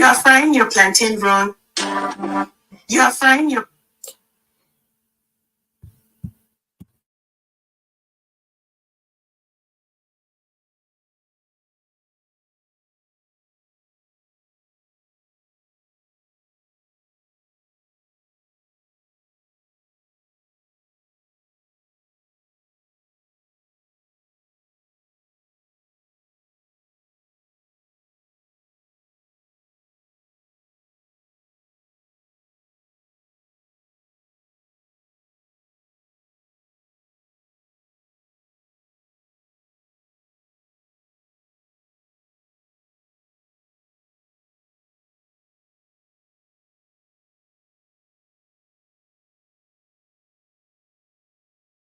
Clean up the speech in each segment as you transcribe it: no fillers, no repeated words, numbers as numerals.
You are frying your plantain wrong. You are frying your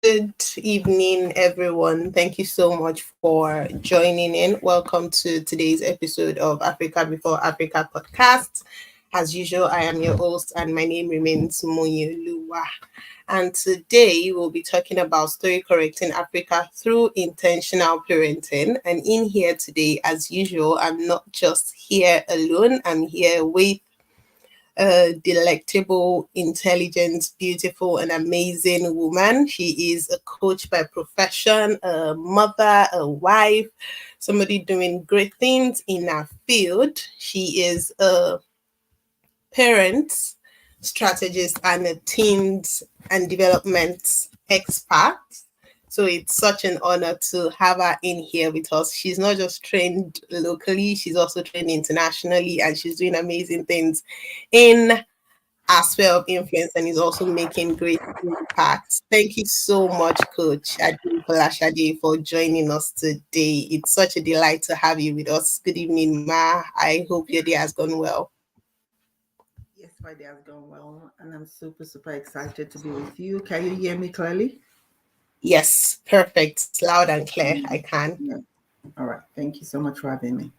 Good evening, everyone. Thank you so much for joining in. Welcome to today's episode of Africa Before Africa podcast. As usual, I am your host, and my name remains Moyoluwa. And today we'll be talking about story correcting Africa through intentional parenting. And in here today, as usual, I'm not just here alone, I'm here with a delectable, intelligent, beautiful, and amazing woman. She is a coach by profession, a mother, a wife, somebody doing great things in her field. She is a parent, strategist, and a teens and development expert. So it's such an honor to have her in here with us. She's not just trained locally, she's also trained internationally, and she's doing amazing things in our sphere of influence and is also making great impacts. Thank you so much, Coach Adi Folashade, for joining us today. It's such a delight to have you with us. Good evening, Ma. I hope your day has gone well. Yes, my day has gone well, and I'm super excited to be with you. Can you hear me clearly? Yes, perfect. Loud and clear. I can. Yeah. All right. Thank you so much for having me.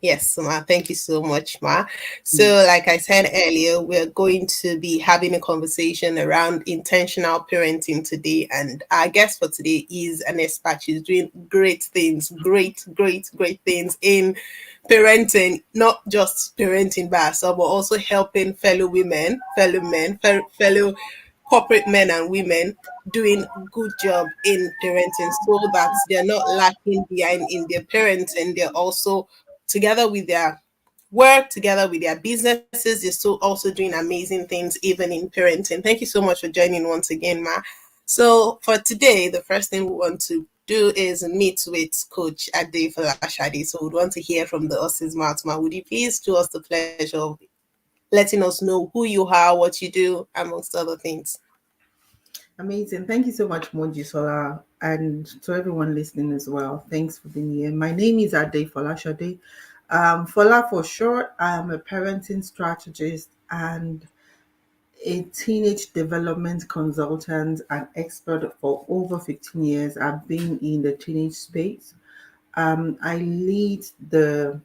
Yes, Ma. Thank you so much, Ma. So, like I said earlier, we're going to be having a conversation around intentional parenting today. And our guest for today is an expert. She's doing great things, great things in parenting, not just parenting by herself, but also helping fellow women, fellow men, fellow corporate men and women doing good job in parenting so that they're not lacking behind in their parenting. They're also together with their work, together with their businesses, they're still also doing amazing things even in parenting. Thank you so much for joining once again, Ma. So for today, the first thing we want to do is meet with Coach Ade Folashade. So we'd want to hear from the horse's mouth, Ma. Would you please do us the pleasure of letting us know who you are, what you do, amongst other things? Amazing. Thank you so much, Moji Sola, and to everyone listening as well. Thanks for being here. My name is Ade Folashade. Fola for short. I am a parenting strategist and a teenage development consultant and expert for over 15 years. I've been in the teenage space. I lead the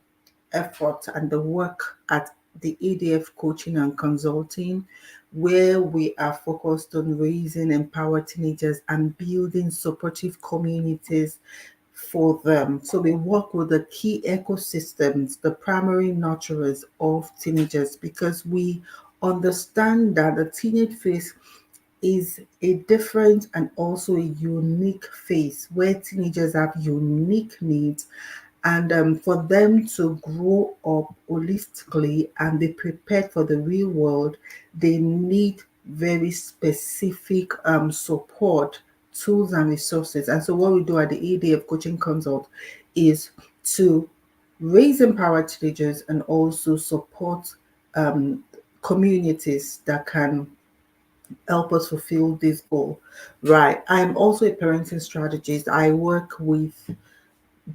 effort and the work at the ADF Coaching and Consulting, where we are focused on raising empowered teenagers and building supportive communities for them. So we work with the key ecosystems, the primary nurturers of teenagers, because we understand that the teenage phase is a different and also a unique phase where teenagers have unique needs, and for them to grow up holistically and be prepared for the real world, they need very specific support, tools, and resources. And so, what we do at the ADF Coaching Consult is to raise empowered teenagers and also support um, communities that can help us fulfill this goal. Right. I'm also a parenting strategist. I work with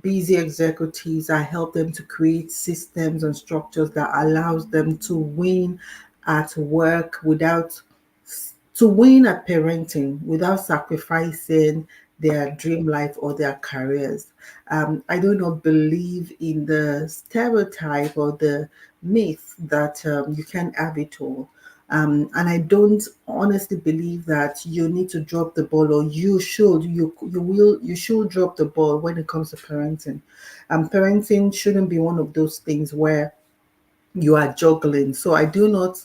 busy executives. I help them to create systems and structures that allows them to win at work without to win at parenting without sacrificing their dream life or their careers. I do not believe in the stereotype or the myth that you can have it all. And I don't honestly believe that you need to drop the ball, or you should drop the ball when it comes to parenting. Parenting shouldn't be one of those things where you are juggling. So I do not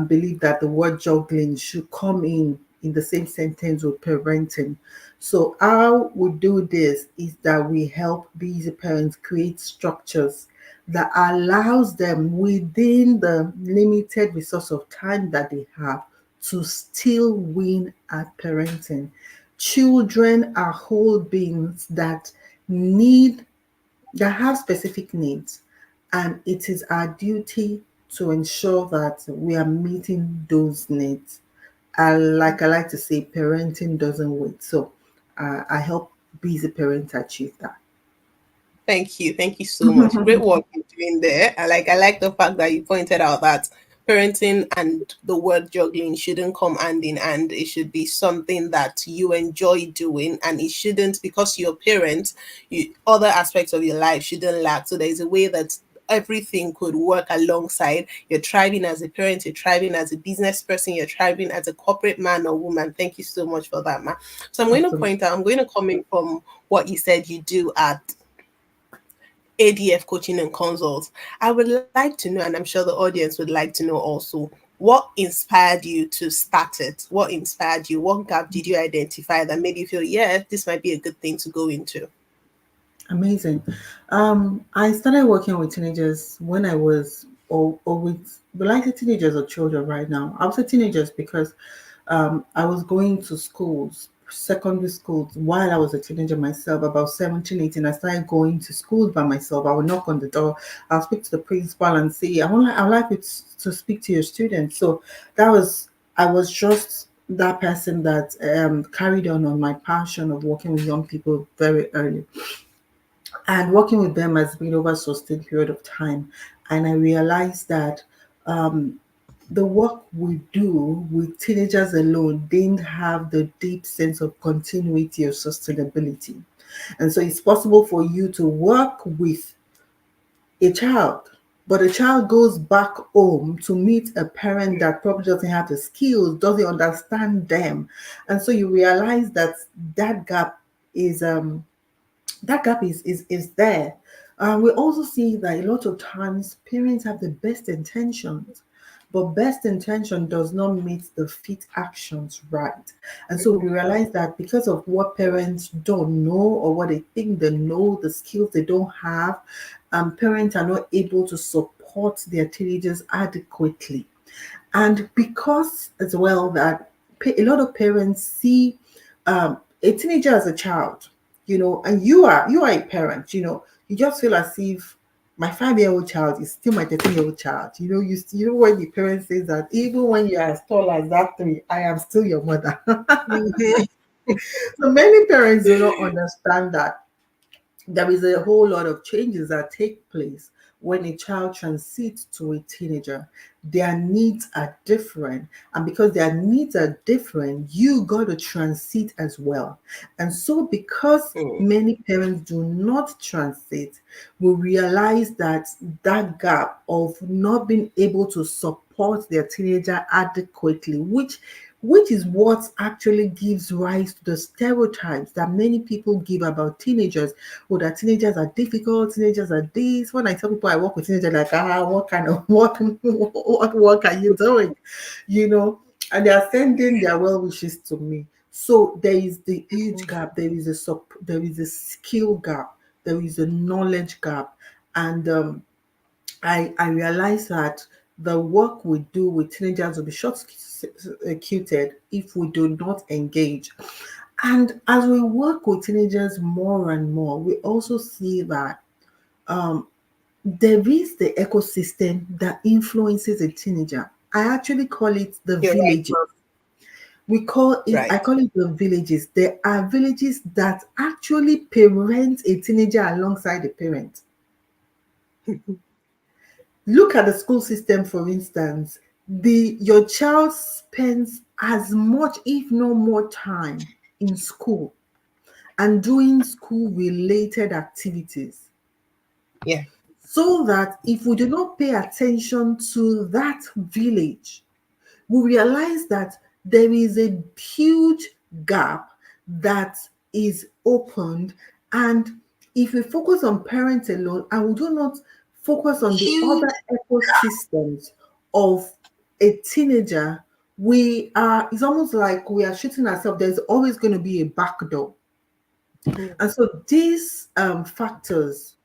believe that the word juggling should come in the same sentence with parenting. So how we do this is that we help busy parents create structures that allows them within the limited resource of time that they have to still win at parenting. Children are whole beings need that have specific needs, and it is our duty to ensure that we are meeting those needs. I like to say, parenting doesn't wait. So I help busy parents achieve that. Thank you so much. Great work you're doing there. I like the fact that you pointed out that parenting and the word juggling shouldn't come hand in hand. It should be something that you enjoy doing, and it shouldn't, because you're a parent, other aspects of your life shouldn't lack. So there's a way that everything could work alongside. You're thriving as a parent, you're thriving as a business person, you're thriving as a corporate man or woman. Thank you so much for that, ma. So Absolutely. I'm going to comment from what you said you do at ADF Coaching and Consults. I would like to know, and I'm sure the audience would like to know also, what inspired you to start it? What inspired you? What gap did you identify that made you feel, yeah, this might be a good thing to go into? Amazing. I started working with teenagers when I was, or with, but like the teenagers or children right now. I would say teenagers because I was going to schools, secondary schools, while I was a teenager myself, about 17, 18. I started going to schools by myself. I would knock on the door, I'll speak to the principal and say, I'd like you to speak to your students. So that was, I was just that person that carried on my passion of working with young people very early, and working with them has been over a sustained period of time. And I realized that um, the work we do with teenagers alone didn't have the deep sense of continuity or sustainability. And so it's possible for you to work with a child, but a child goes back home to meet a parent that probably doesn't have the skills, doesn't understand them. And so you realize that that gap is is there. We also see that a lot of times parents have the best intentions, but best intention does not meet the fit actions right. And so we realize that because of what parents don't know or what they think they know, the skills they don't have, parents are not able to support their teenagers adequately. And because as well that a lot of parents see a teenager as a child, and you are a parent, you just feel as if my 5-year-old child is still my 13-year-old child. You know when the parent says that even when you are as tall as that three, I am still your mother. Mhm. So many parents do not understand that there is a whole lot of changes that take place when a child transits to a teenager. Their needs are different, and because their needs are different, you got to transit as well. And so because Mm. many parents do not transit, we realize that that gap of not being able to support their teenager adequately, which is what actually gives rise to the stereotypes that many people give about teenagers. Oh, that teenagers are difficult, teenagers are this. When I tell people I work with teenagers, like, what kind of work, what work are you doing? You know, and they are sending their well wishes to me. So there is the huge gap. There is a skill gap. There is a knowledge gap, and I realize that the work we do with teenagers will be short circuited if we do not engage. And as we work with teenagers more and more, we also see that um, there is the ecosystem that influences a teenager. I actually call it the You're right, villages. ma'am. I Right. call it the villages. There are villages that actually parent a teenager alongside the parent. Look at the school system, for instance. Your child spends as much, if not more, time in school and doing school related activities. Yeah. So that if we do not pay attention to that village, we realize that there is a huge gap that is opened. And if we focus on parents alone and we do not focus on the huge. other ecosystems of a teenager, it's almost like we are shooting ourselves. There's always going to be a back door. Mm. And so these factors,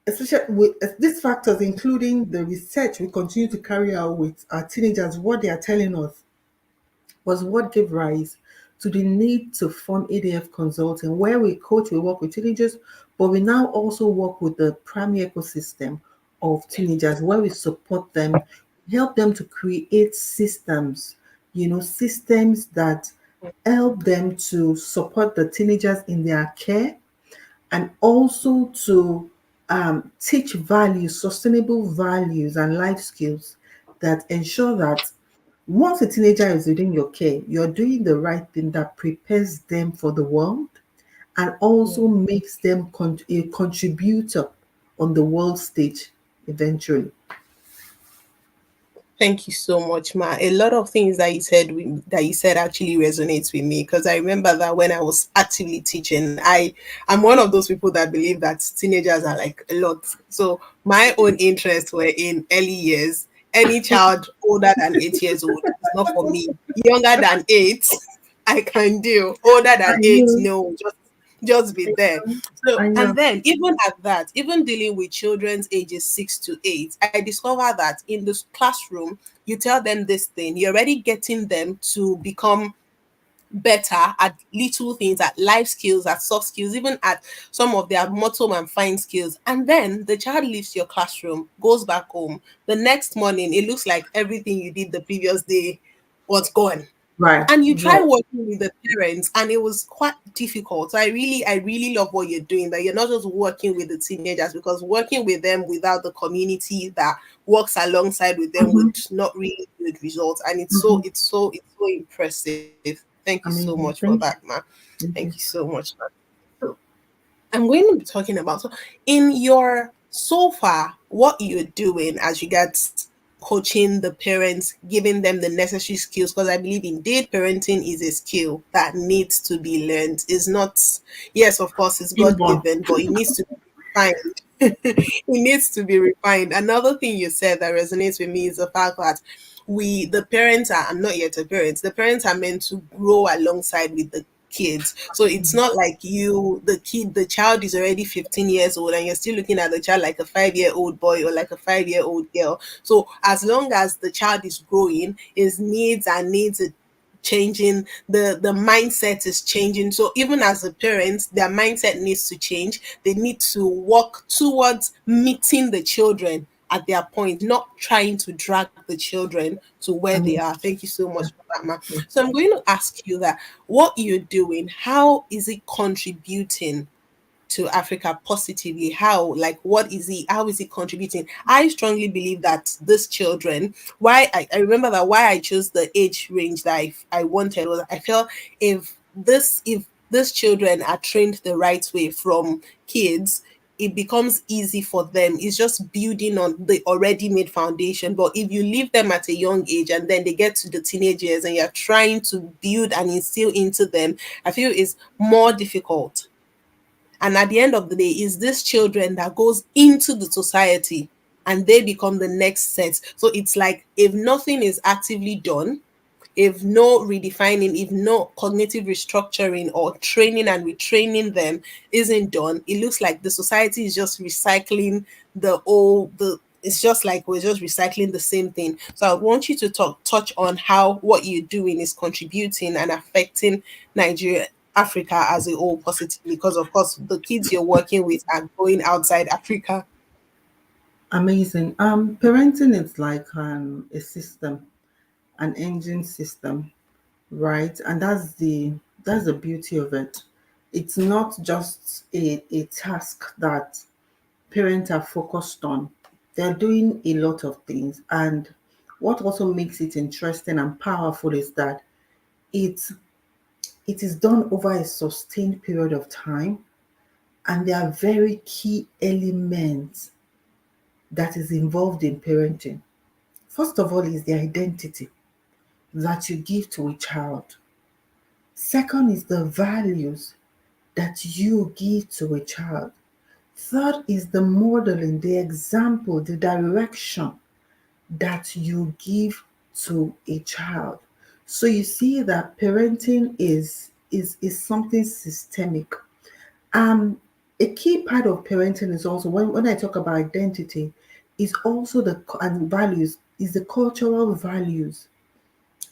especially with these factors, including the research we continue to carry out with our teenagers, what they are telling us was what gave rise to the need to form ADF Consulting, where we work with teenagers, but we now also work with the primary ecosystem of teenagers, where we support them, help them to create systems, systems that help them to support the teenagers in their care, and also to teach values, sustainable values, and life skills that ensure that once a teenager is within your care, you're doing the right thing that prepares them for the world and also makes them a contributor on the world stage eventually. Thank you so much, Ma. A lot of things that you said actually resonates with me, because I remember that when I was actively teaching, I'm one of those people that believe that teenagers are like a lot. So my own interests were in early years. Any child older than 8 years old is not for me. Younger than eight, I can do. Older I than eight, know, no, just be there. So, I and know. then even at that, even dealing with children's ages 6 to 8, I discovered that in this classroom, you tell them this thing, you're already getting them to become better at little things, at life skills, at soft skills, even at some of their motor and fine skills. And then the child leaves your classroom, goes back home. The next morning, it looks like everything you did the previous day was gone, Right, and you try right. working with the parents, and it was quite difficult. So I really love what you're doing, that you're not just working with the teenagers, because working with them without the community that works alongside with them Mhm, would not really yield results. And mhm. it's so impressive. Thank you so Amazing. much for Thank that, you. man. Thank Thank you. you so much, man. So I'm going to be talking about, so in your so far what you're doing as regards coaching the parents, giving them the necessary skills, because I believe indeed parenting is a skill that needs to be learned. Is not, yes, of course, it's God Inborn. given, but it needs to be refined. It needs to be refined. Another thing you said that resonates with me is the fact that the parents are, I'm not yet a parent, the parents are meant to grow alongside with the kids. So it's not like the child is already 15 years old and you're still looking at the child like a 5-year-old boy or like a 5-year-old girl. So as long as the child is growing, his needs are changing, the mindset is changing. So even as a parent, their mindset needs to change. They need to work towards meeting the children at their point, not trying to drag the children to where I they mean, are. Thank you so yeah, much for that, ma. yeah. So I'm going to ask you that what you're doing, how is it contributing to Africa positively? How, like, what is it? How is it contributing? I strongly believe that these children, I remember that why I chose the age range that I wanted was I felt if these children are trained the right way from kids, it becomes easy for them. It's just building on the already made foundation. But if you leave them at a young age and then they get to the teenage years and you're trying to build and instill into them, I feel it's more difficult. And at the end of the day, is this children that goes into the society and they become the next set. So it's like if nothing is actively done, if no redefining, if no cognitive restructuring or training and retraining them isn't done, it looks like the society is just recycling the it's just like we're just recycling the same thing. So I want you to touch on how what you're doing is contributing and affecting Nigeria, Africa as a whole positively, because of course the kids you're working with are going outside Africa. Amazing. Parenting is like a system, an engine system, right? And that's the beauty of it. It's not just a task that parents are focused on. They're doing a lot of things. And what also makes it interesting and powerful is that it it is done over a sustained period of time, and there are very key elements that is involved in parenting. First of all is the identity that you give to a child. Second is the values that you give to a child. Third is the modeling, the example, the direction that you give to a child. So you see that parenting is something systemic. Um, a key part of parenting is also when I talk about identity, is also and values, is the cultural values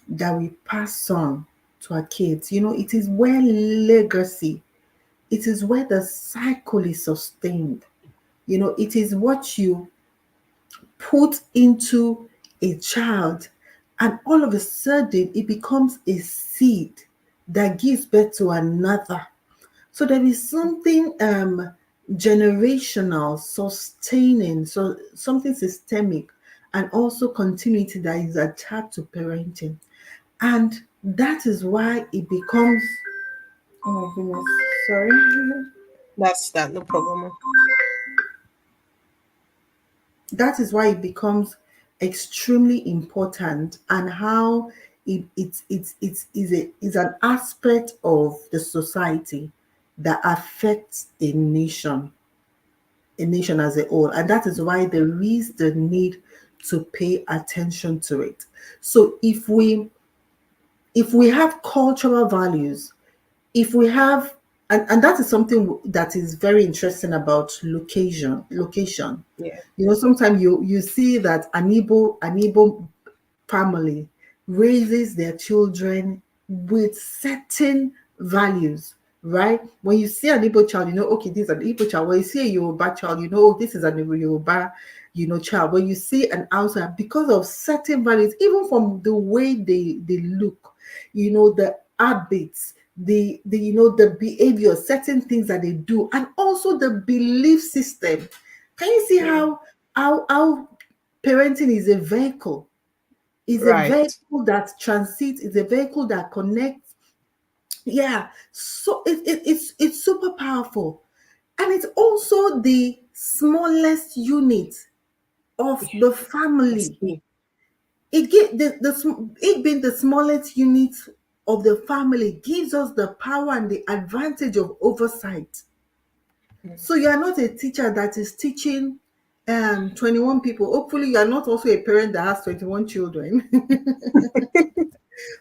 that we pass on to our kids. It is where legacy, it is where the cycle is sustained. It is what you put into a child, and all of a sudden it becomes a seed that gives birth to another. So there is something generational, sustaining, so something systemic, and also continuity that is attached to parenting. And that is why it becomes, oh my goodness, sorry. That's that, no problem. That is why it becomes extremely important, and how is an aspect of the society that affects a nation as a whole. And that is why there is the need to pay attention to it. So if we have cultural values, if we have, and that is something that is very interesting about location. Yeah. Sometimes you see that an Igbo family raises their children with certain values, right? When you see an Igbo child, okay, this is an Igbo child. When you see a Yoruba child, oh, this is an Yoruba, child. When you see an outsider, because of certain values, even from the way they look, the habits, the behavior, certain things that they do, and also the belief system. Can you see how parenting is a vehicle? Is a Right. vehicle that transits, is a vehicle that connects. Yeah. So it's super powerful. And it's also the smallest unit of the That's family. key. It being the smallest unit of the family gives us the power and the advantage of oversight. So you are not a teacher that is teaching 21 people. Hopefully, you are not also a parent that has 21 children.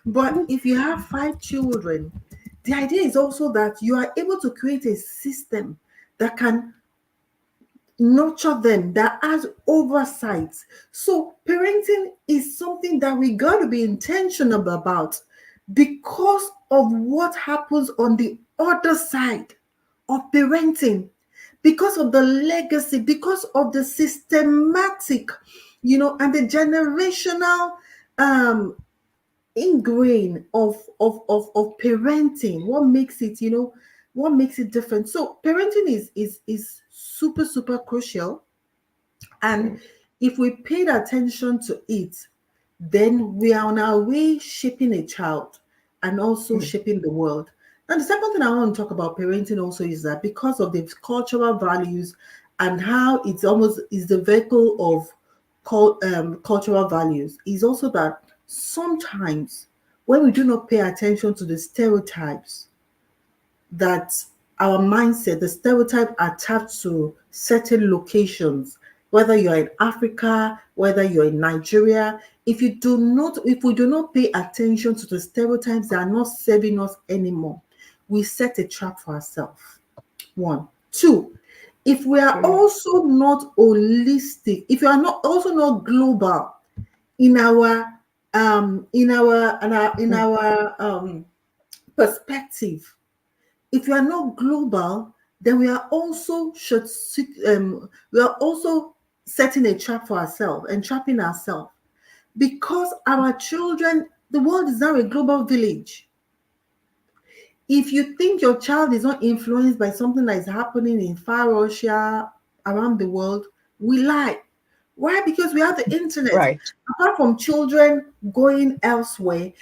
But if you have 5 children, the idea is also that you are able to create a system that can nurture them, that has oversight. So parenting is something that we got to be intentional about, because of what happens on the other side of parenting, because of the legacy, because of the systematic, and the generational um ingrain of parenting. What makes it different? So parenting is super super crucial, and if we paid attention to it, then we are on our way shaping a child and also shaping the world. And the second thing I want to talk about parenting also is that because of the cultural values and how it's almost is the vehicle of cultural values, is also that sometimes when we do not pay attention to the stereotypes that our mindset, the stereotype attached to certain locations, whether you're in Africa, whether you're in Nigeria, if we do not pay attention to the stereotypes that are not serving us anymore, we set a trap for ourselves. One. Two, if we are also not holistic, if you are not also not global in our perspective, if you are not global, then we are also setting a trap for ourselves and trapping ourselves, because our children, the world is now a global village. If you think your child is not influenced by something that is happening in far Russia, around the world, we lie. Why? Because we have the internet. Right. Apart from children going elsewhere,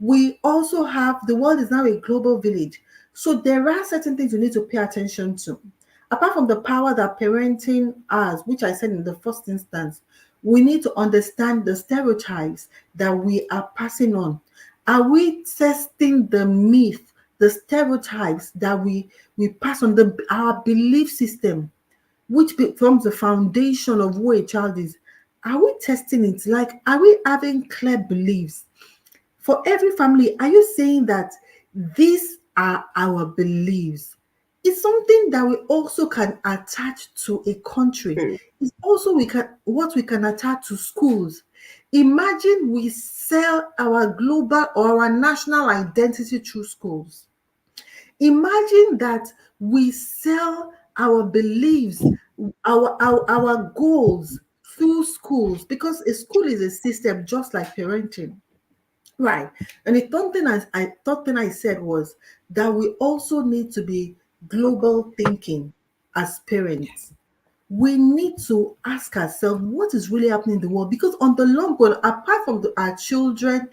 we also have, the world is now a global village. So there are certain things we need to pay attention to. Apart from the power that parenting has, which I said in the first instance, we need to understand the stereotypes that we are passing on. Are we testing the myth, the stereotypes that we pass on, our belief system? which becomes the foundation of who a child is, are we testing it? Like, are we having clear beliefs? For every family, are you saying that these are our beliefs? It's something that we also can attach to a country. Mm. It's also we can attach to schools. Imagine we sell our global or our national identity through schools. Imagine that we sell our beliefs, our goals through schools, because a school is a system just like parenting. Right. And the third thing I said was that we also need to be global thinking as parents. We need to ask ourselves what is really happening in the world, because on the long run, apart from our children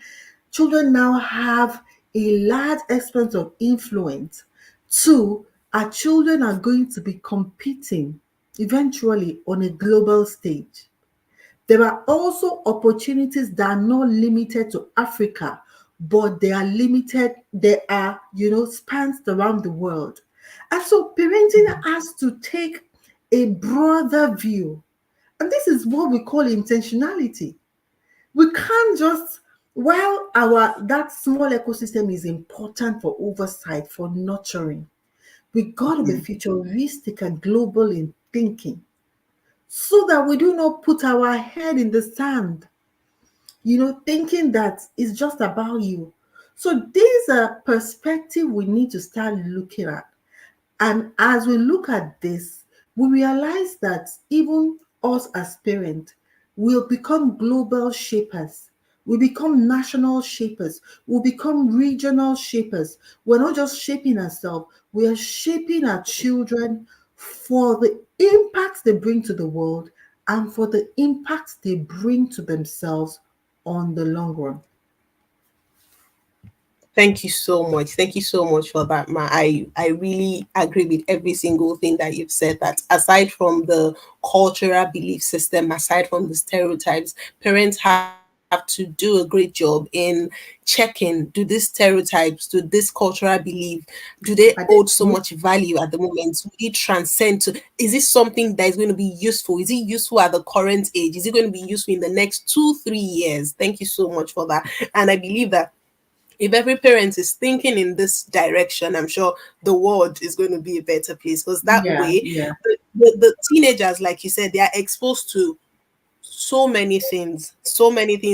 now have a large expanse of influence. Two, our children are going to be competing eventually on a global stage. There are also opportunities that are not limited to Africa, but they are limited, they are, spans around the world. And so parenting has to take a broader view. And this is what we call intentionality. We can't just, while our that small ecosystem is important for oversight, for nurturing, we gotta be futuristic and global in thinking, so that we do not put our head in the sand, thinking that it's just about you. So these are perspective we need to start looking at. And as we look at this, we realize that even us as parents will become global shapers. We become national shapers. We become regional shapers. We're not just shaping ourselves, we are shaping our children for the impacts they bring to the world and for the impacts they bring to themselves on the long run. Thank you so much. Thank you so much for that, Ma. I really agree with every single thing that you've said. That aside from the cultural belief system, aside from the stereotypes, parents have to do a great job in checking, do these stereotypes, do this cultural belief, do they Are hold they so true? much value at the moment? Will it transcend to, is it something that is going to be useful? Is it useful at the current age? Is it going to be useful in the next 2, 3 years? Thank you so much for that. And I believe that if every parent is thinking in this direction, I'm sure the world is going to be a better place, because that Yeah, way, yeah, the teenagers, like you said, they are exposed to so many things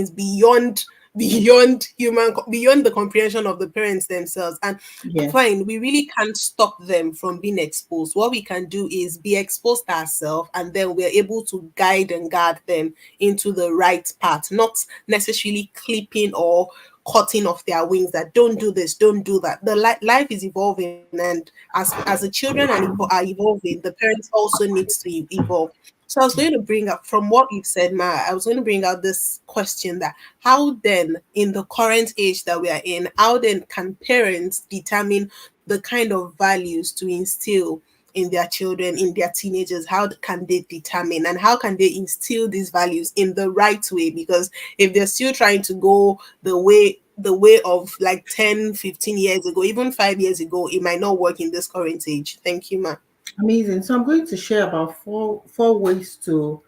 beyond beyond the comprehension of the parents themselves. And yes. fine, we really can't stop them from being exposed. What we can do is be exposed ourselves, and then we're able to guide and guard them into the right path, not necessarily clipping or cutting off their wings, that don't do this, don't do that. The life is evolving, and as the children are evolving, the parents also needs to evolve. So I was going to bring up, from what you've said, Ma, I was going to bring out this question, that how then, in the current age that we are in, how then can parents determine the kind of values to instill in their children, in their teenagers? How can they determine, and how can they instill these values in the right way? Because if they're still trying to go the way of like 10, 15 years ago, even 5 years ago, it might not work in this current age. Thank you, Ma. Amazing. So I'm going to share about four ways to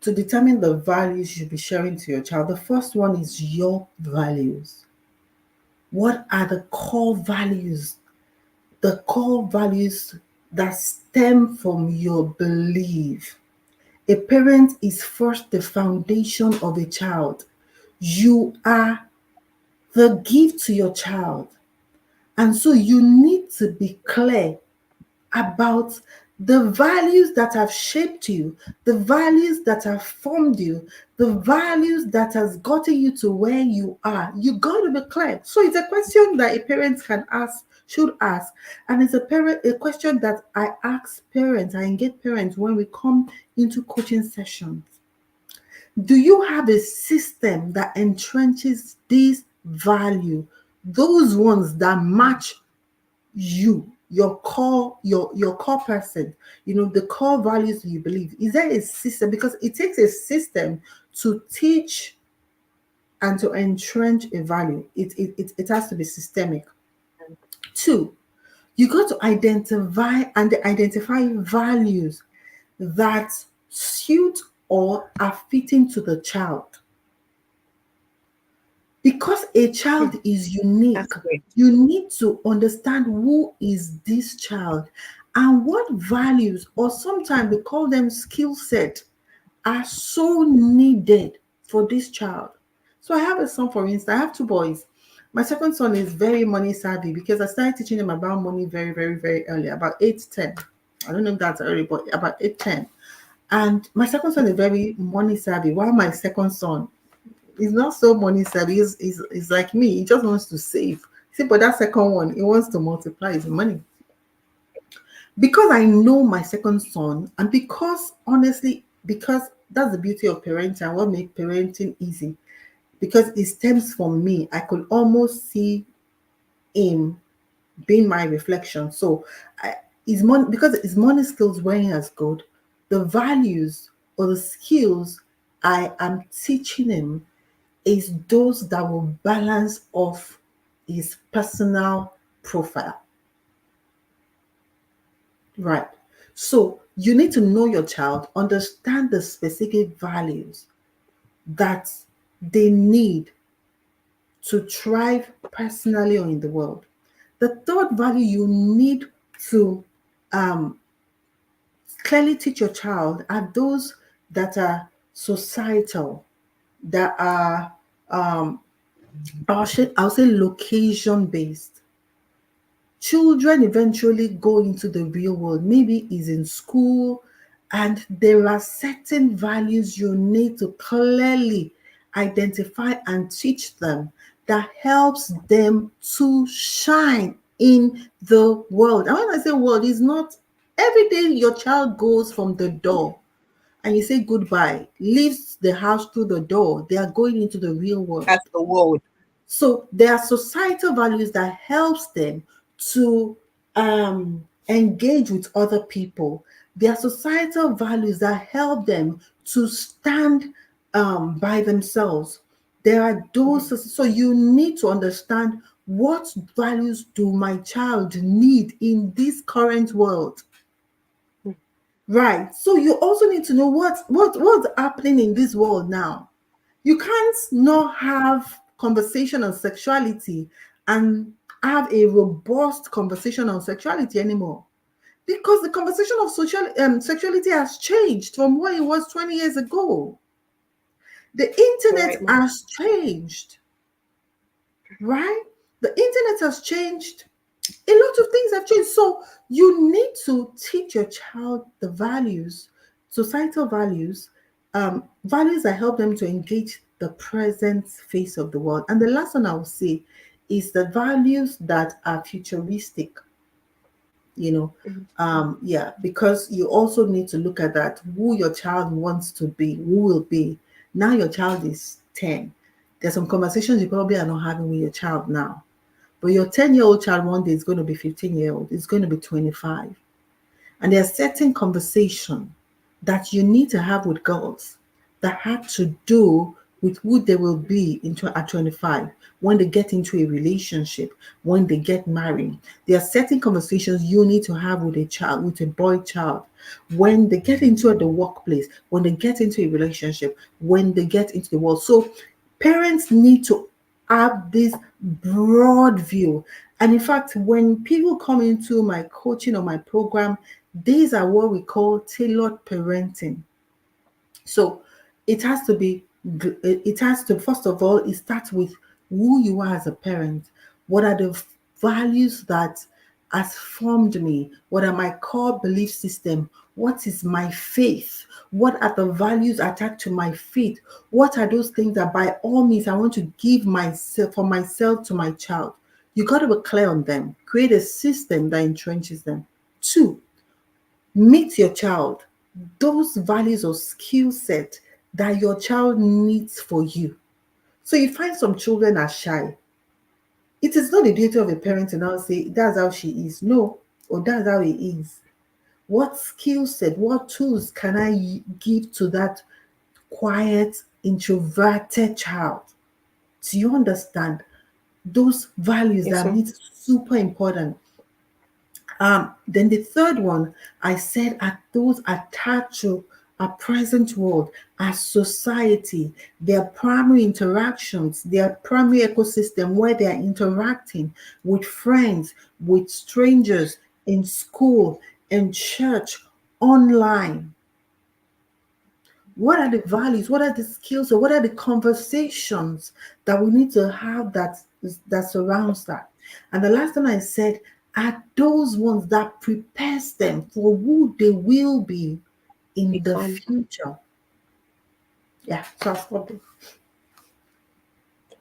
determine the values you should be sharing to your child. The first one is your values. What are the core values? The core values that stem from your belief. A parent is first the foundation of a child. You are the gift to your child. And so you need to be clear about the values that have shaped you, the values that have formed you, the values that has gotten you to where you are. You got to be clear. So it's a question that a parent can ask, should ask, and it's a question that I ask parents, I engage parents when we come into coaching sessions. Do you have a system that entrenches these value, those ones that match you, your core, your core person, the core values you believe? Is there a system? Because it takes a system to teach and to entrench a value. It has to be systemic. Two, you got to identify values that suit or are fitting to the child. Because a child is unique, That's great. you need to understand who is this child and what values, or sometimes we call them skill set, are so needed for this child. So I have a son, for instance, I have two boys. My second son is very money savvy because I started teaching him about money very, very, very early, about 8, 10. I don't know if that's early, but about 8, 10. And my second son is very money savvy, while my second son is not so money savvy. He's like me. He just wants to save. See, but that second one, he wants to multiply his money. Because I know my second son, and because honestly, because that's the beauty of parenting and what makes parenting easy, because it stems from me. I could almost see him being my reflection. So his money, because his money skills weren't as good, the values or the skills I am teaching him is those that will balance off his personal profile. Right. So you need to know your child, understand the specific values that they need to thrive personally or in the world. The third value you need to um, clearly teach your child are those that are societal, that are, I'll say location based. Children eventually go into the real world, maybe is in school, and there are certain values you need to clearly identify and teach them that helps them to shine in the world. And when I say world, it's not every day your child goes from the door and you say goodbye, leaves the house through the door, they are going into the real world. That's the world. So there are societal values that helps them to engage with other people. There are societal values that help them to stand by themselves. There are those, so you need to understand what values do my child need in this current world. Right. So you also need to know what's happening in this world now. You can't not have conversation on sexuality and have a robust conversation on sexuality anymore, because the conversation of sexuality has changed from what it was 20 years ago. The internet Right, ma'am. has changed, right? The internet has changed. A lot of things have changed. So you need to teach your child the values, societal values, values that help them to engage the present face of the world. And the last one I will say is the values that are futuristic. You know, Mhm. yeah, because you also need to look at that, who your child wants to be, who will be. Now your child is 10. There's some conversations you probably are not having with your child now, but your 10-year-old child one day is going to be 15-year-old, it's going to be 25. And there are certain conversation that you need to have with girls that have to do with who they will be at 25, when they get into a relationship, when they get married. There are certain conversations you need to have with a child, with a boy child, when they get into the workplace, when they get into a relationship, when they get into the world. So parents need to have this broad view. And in fact, when people come into my coaching or my program, these are what we call tailored parenting. So it has to be, it has to, first of all, it starts with who you are as a parent. What are the values that has formed me? What are my core belief system? What is my faith? What are the values attached to my faith? What are those things that by all means I want to give myself for myself to my child? You got to be clear on them. Create a system that entrenches them. Two, meet your child those values or skill set that your child needs for you. So you find some children are shy. It is not the duty of a parent to now say that's how she is. No, or that's how he is. What skill set, what tools can I give to that quiet, introverted child? Do you understand? Those values Yes, that ma'am. need super important. Then the third one, I said, are those attached to our present world, our society, their primary interactions, their primary ecosystem where they are interacting with friends, with strangers, in school, in church, online. What are the values? What are the skills? Or what are the conversations that we need to have that surrounds that? And the last one I said are those ones that prepares them for who they will be in the Become. future. Yeah, so I've got it.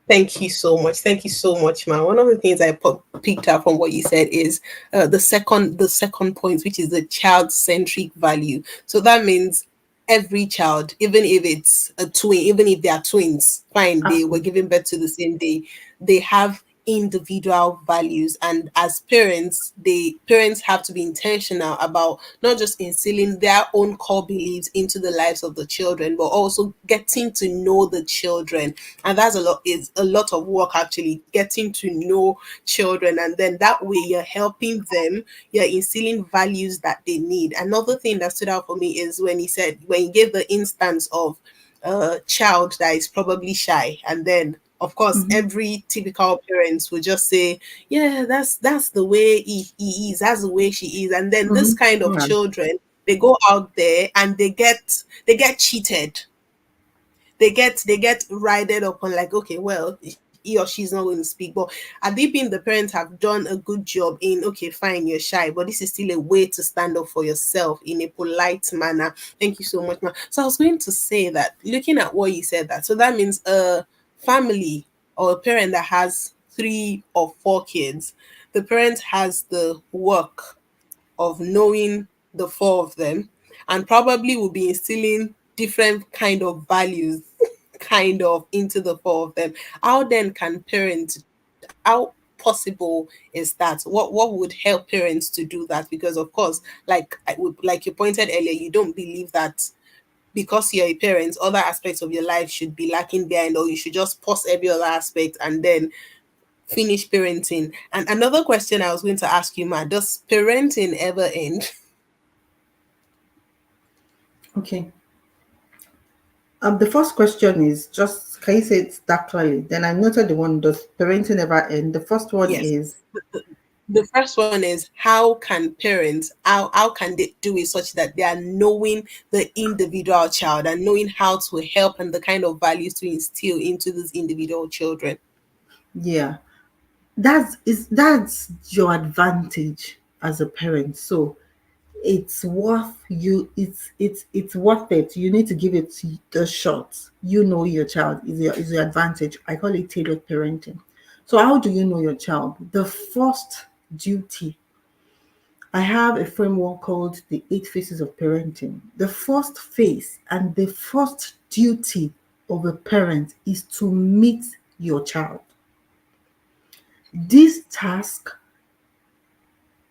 Thank you so much. Thank you so much, man. One of the things I picked up from what you said is the second point, which is the child-centric value. So that means every child, even if it's a twin, even if they are twins, fine, they were Absolutely. given birth to the same day, they have individual values, and as parents have to be intentional about not just instilling their own core beliefs into the lives of the children, but also getting to know the children. And that's a lot of work, actually, getting to know children, and then that way you're helping them, you're instilling values that they need. Another thing that stood out for me is when he gave the instance of a child that is probably shy, and then of course Mhm, every typical parents would just say, yeah, that's the way he is, that's the way she is. And then this mhm. kind of Yeah. children, they go out there and they get cheated, they get rided upon, like, okay, well, he or she's not going to speak. But at deep in, the parents have done a good job in, okay, fine, you're shy, but this is still a way to stand up for yourself in a polite manner. Thank you so much, ma. So I was going to say that, looking at what you said, that so that means a family or a parent that has 3 or 4 kids, the parent has the work of knowing the 4 of them, and probably will be instilling different kind of values kind of into the 4 of them. How then can parents, how possible is that? What would help parents to do that? Because of course, like you pointed earlier, you don't believe that because you're a parent, other aspects of your life should be lacking behind, or you should just pause every other aspect and then finish parenting. And another question I was going to ask you, Ma, does parenting ever end? Okay. The first question is just, can you say it that clearly? Then I noted the one, does parenting ever end? The first one Yes. is The first one is, how can parents, how can they do it such that they are knowing the individual child and knowing how to help and the kind of values to instill into these individual children? yeah. That's your advantage as a parent. So it's worth you it's worth it. You need to give it the shot. You know your child is your advantage. I call it tailored parenting. So how do you know your child? The first duty, I have a framework called the 8 phases of parenting. The first phase and the first duty of a parent is to meet your child. This task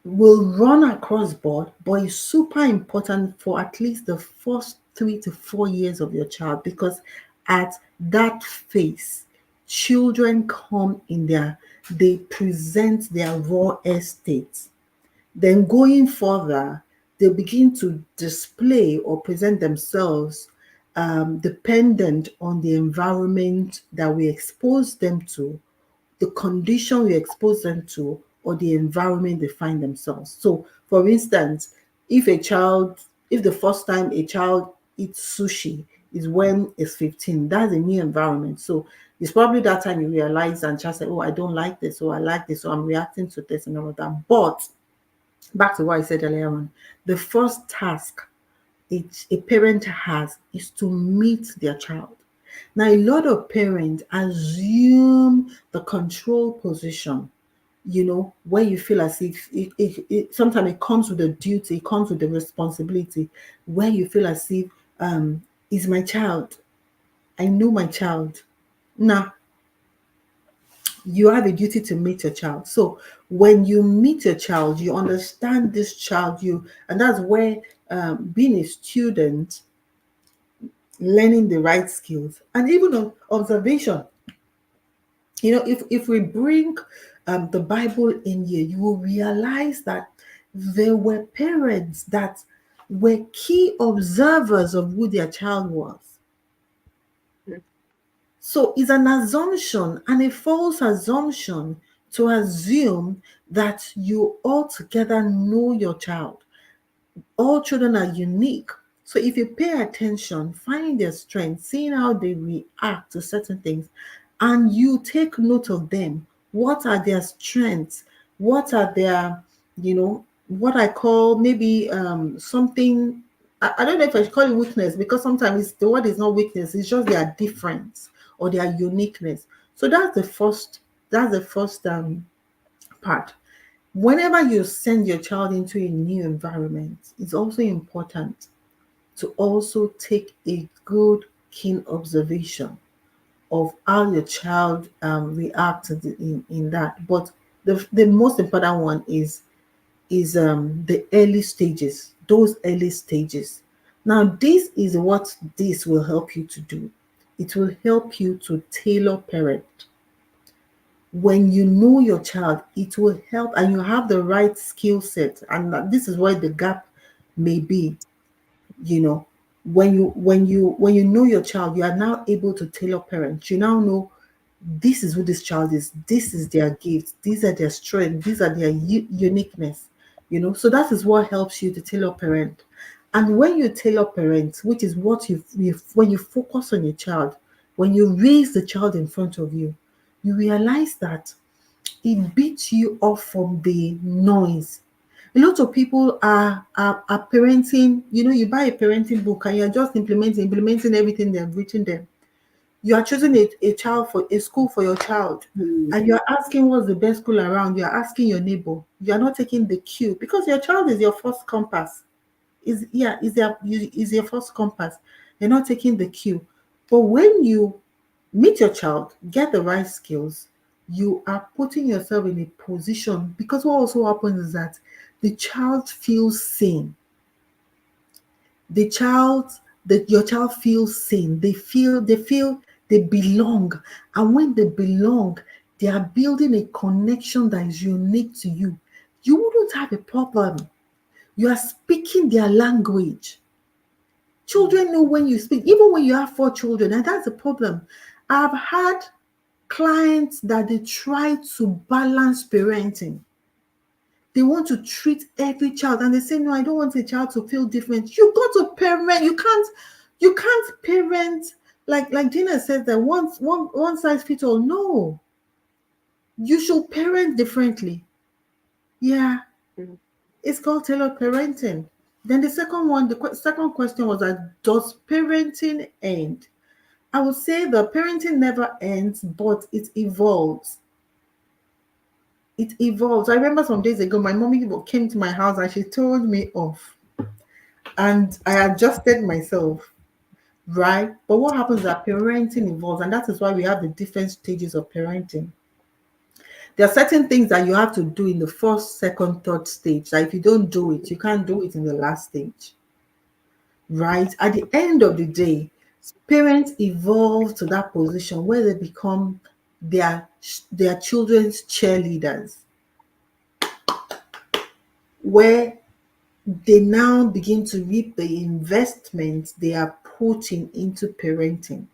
will run across board, but it's super important for at least the first 3 to 4 years of your child, because at that phase, children come in they present their raw estate. Then going further, they begin to display or present themselves dependent on the environment that we expose them to, the condition we expose them to, or the environment they find themselves. So, for instance, if the first time a child eats sushi is when it's 15, that's a new environment. So, it's probably that time you realize and just say, oh, I don't like this, or I like this, or I'm reacting to this, and all of that. But back to what I said earlier on, the first task a parent has is to meet their child. Now, a lot of parents assume the control position, where you feel as if sometimes it comes with a duty, it comes with the responsibility, where you feel as if, is my child. I know my child. Now, you have a duty to meet your child. So when you meet your child, you understand this child, and that's where being a student, learning the right skills, and even on observation. If we bring the Bible in here, you will realize that there were parents that were key observers of who their child was. So it's an assumption and a false assumption to assume that you altogether know your child. All children are unique. So if you pay attention, find their strengths, seeing how they react to certain things, and you take note of them, what are their strengths? What are their, what I call maybe something, I don't know if I should call it weakness, because sometimes the word is not weakness, it's just their difference or their uniqueness. So that's the first part. Whenever you send your child into a new environment, it's also important to also take a good, keen observation of how your child reacts in that. But the most important one is the early stages, those early stages. Now, this is what this will help you to do. It will help you to tailor parent. When you know your child, it will help, and you have the right skill set. And this is where the gap may be. You know, when you know your child, you are now able to tailor parent. You now know this is who this child is. This is their gifts. These are their strengths. These are their uniqueness. So that is what helps you to tailor parent. And when you tailor parent, which is what when you focus on your child, when you raise the child in front of you, you realize that it beats you off from the noise. A lot of people are parenting. You buy a parenting book and you're just implementing everything they've written there. You are choosing a child for a school for your child, and you're asking what's the best school around. You're asking your neighbor. You're not taking the cue, because your child is your first compass. Is your first compass. You're not taking the cue. But when you meet your child, get the right skills, you are putting yourself in a position, because what also happens is that the child feels seen. Your child feels seen. They feel they belong. And when they belong, they are building a connection that is unique to you. You wouldn't have a problem. You are speaking their language. Children know when you speak, even when you have 4 children, and that's the problem. I've had clients that they try to balance parenting. They want to treat every child, and they say, no, I don't want a child to feel different. You got to parent. You can't parent like Gina says that one size fits all. No, you should parent differently. Yeah, it's called tailored parenting. Then the second question was that, does parenting end? I would say the parenting never ends, but it evolves. It evolves. I remember some days ago, my mommy came to my house and she told me off, and I adjusted myself, right? But what happens is that parenting evolves, and that is why we have the different stages of parenting. There are certain things that you have to do in the first, second, third stage. Like if you don't do it, you can't do it in the last stage, right? At the end of the day, parents evolve to that position where they become their children's cheerleaders, where they now begin to reap the investment they are putting into parenting.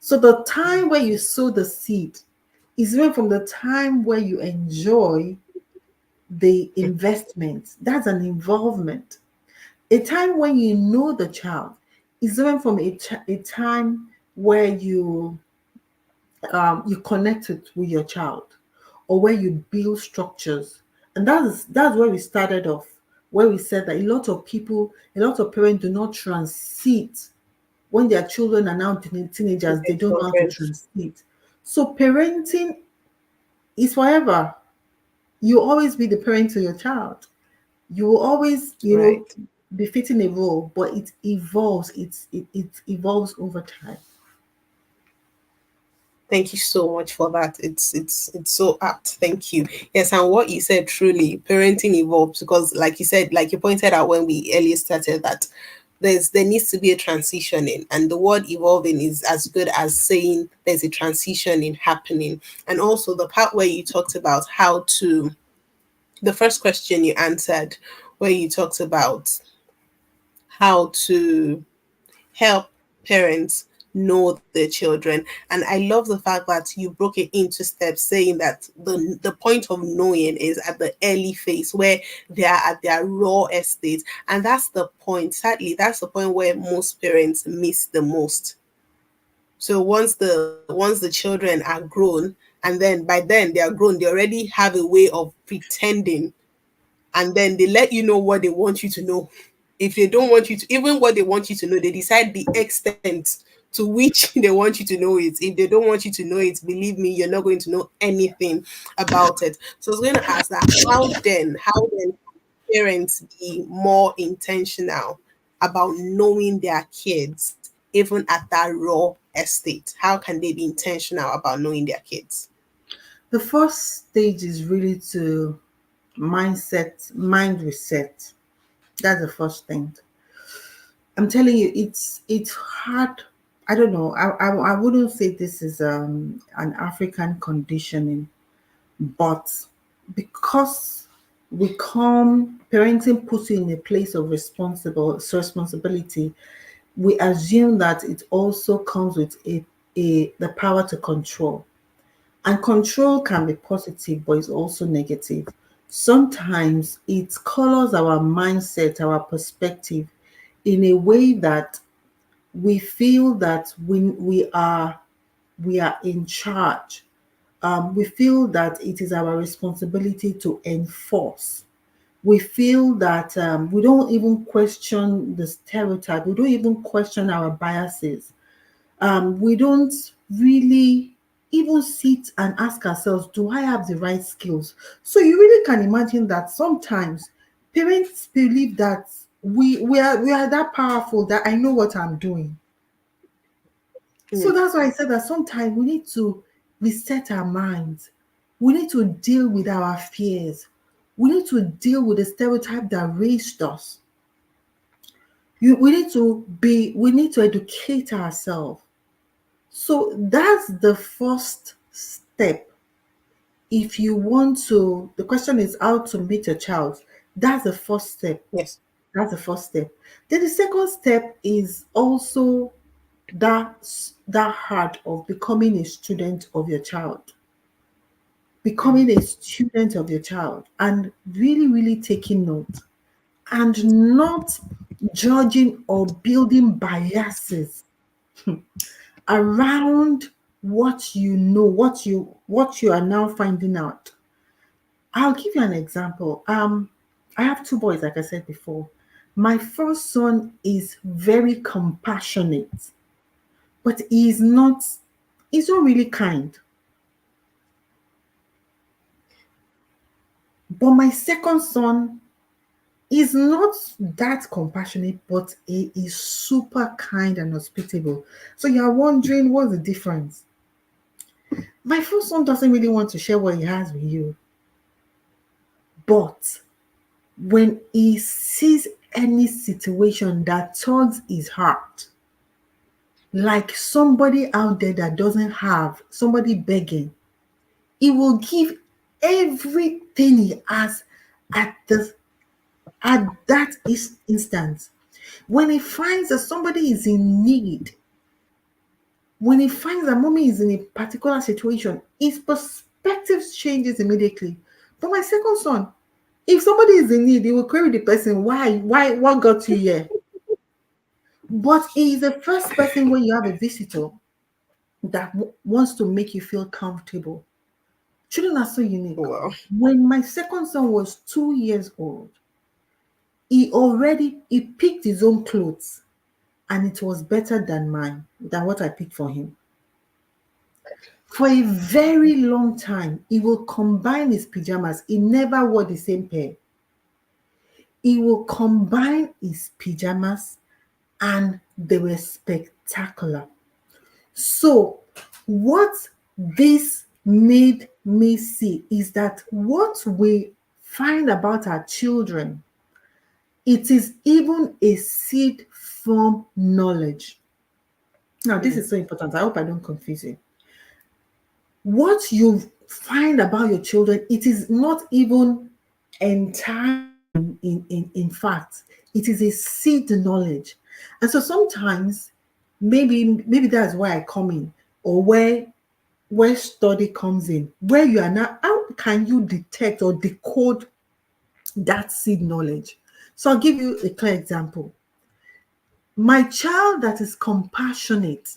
So the time where you sow the seed is even from the time where you enjoy the investment. That's an involvement. A time when you know the child is even from a time where you connected with your child, or where you build structures. And that's where we started off, where we said that a lot of parents do not transit when their children are now teenagers. They don't know how to transit. So parenting is forever. You always be the parent to your child. You will always, Right. be fitting a role, but it evolves. It evolves over time. Thank you so much for that. It's so apt. Thank you. Yes, and what you said, truly, parenting evolves, because like you said, like you pointed out when we earlier started, that there needs to be a transitioning, and the word evolving is as good as saying there's a transitioning happening. And also the part where you talked about how to the first question you answered, where you talked about how to help parents know their children. And I love the fact that you broke it into steps, saying that the point of knowing is at the early phase where they are at their raw estate. And that's the point, sadly, that's the point where most parents miss the most. So once the children are grown, and then by then they are grown, they already have a way of pretending, and then they let you know what they want you to know. If they don't want you to, even what they want you to know, they decide the extent to which they want you to know it. If they don't want you to know it, believe me, you're not going to know anything about it. So I was going to ask that, how then parents be more intentional about knowing their kids, even at that raw estate? How can they be intentional about knowing their kids? The first stage is really to mind reset. That's the first thing. I'm telling you, it's hard. I don't know. I wouldn't say this is an African conditioning, but because we come parenting puts you in a place of responsibility, we assume that it also comes with a the power to control. And control can be positive, but it's also negative. Sometimes it colors our mindset, our perspective in a way that we feel that we are in charge. We feel that it is our responsibility to enforce. We feel that we don't even question the stereotype. We don't even question our biases. We don't really even sit and ask ourselves, do I have the right skills? So you really can imagine that sometimes parents believe that we are that powerful that I know what I'm doing. So Mm. that's why I said that sometimes we need to reset our minds. We need to deal with our fears. We need to deal with the stereotype that raised us. We need to educate ourselves. So that's the first step. If you want to, the question is how to meet a child. That's the first step. Yes. That's the first step. Then the second step is also that heart of becoming a student of your child. Becoming a student of your child and really, really taking note and not judging or building biases around what you know, what you are now finding out. I'll give you an example. I have two boys, like I said before. My first son is very compassionate, but he's not really kind. But my second son is not that compassionate, but he is super kind and hospitable. So you're wondering what's the difference? My first son doesn't really want to share what he has with you, but when he sees any situation that tugs his heart, like somebody out there that doesn't have, somebody begging, he will give everything he has at the at that instant. When he finds that somebody is in need, when he finds that mommy is in a particular situation, his perspective changes immediately. But my second son, if somebody is in need, he will query the person, why, what got you here? But he is the first person when you have a visitor that wants to make you feel comfortable. Children are so unique. Wow. When my second son was 2 years old, he picked his own clothes and it was better than mine, than what I picked for him. For a very long time, he will combine his pajamas. He never wore the same pair. He will combine his pajamas and they were spectacular. So, what this made me see is that what we find about our children, it is even a seed from knowledge. Now, this is so important. I hope I don't confuse you. What you find about your children, it is not even entire in fact, it is a seed knowledge. And so sometimes maybe that's why I come in, or where study comes in, where you are now, how can you detect or decode that seed knowledge? So I'll give you a clear example. My child that is compassionate,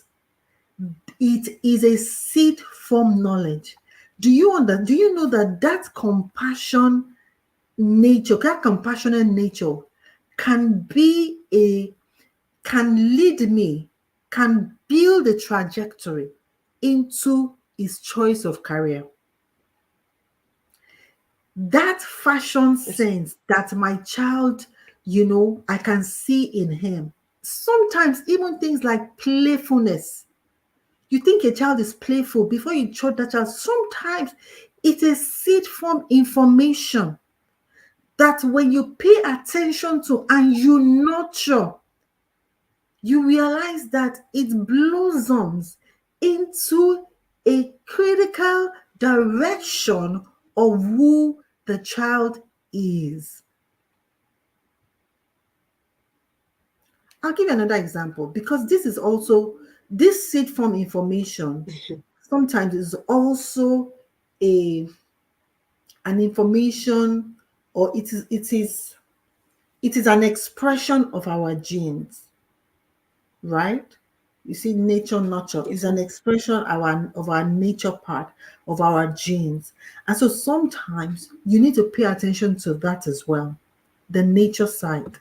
it is a seed from knowledge. Do you know that that compassionate nature can be a can lead me, can build a trajectory into his choice of career. That fashion Yes. sense that my child, I can see in him. Sometimes even things like playfulness. You think a child is playful before you show that child. Sometimes it is seed from information that when you pay attention to and you nurture, you realize that it blossoms into a critical direction of who the child is. I'll give you another example because this seed form information sometimes is also a an information, or it is an expression of our genes, right? You see, nature nurture is Yes. an expression of our nature part of our genes. And so sometimes you need to pay attention to that as well, the nature side.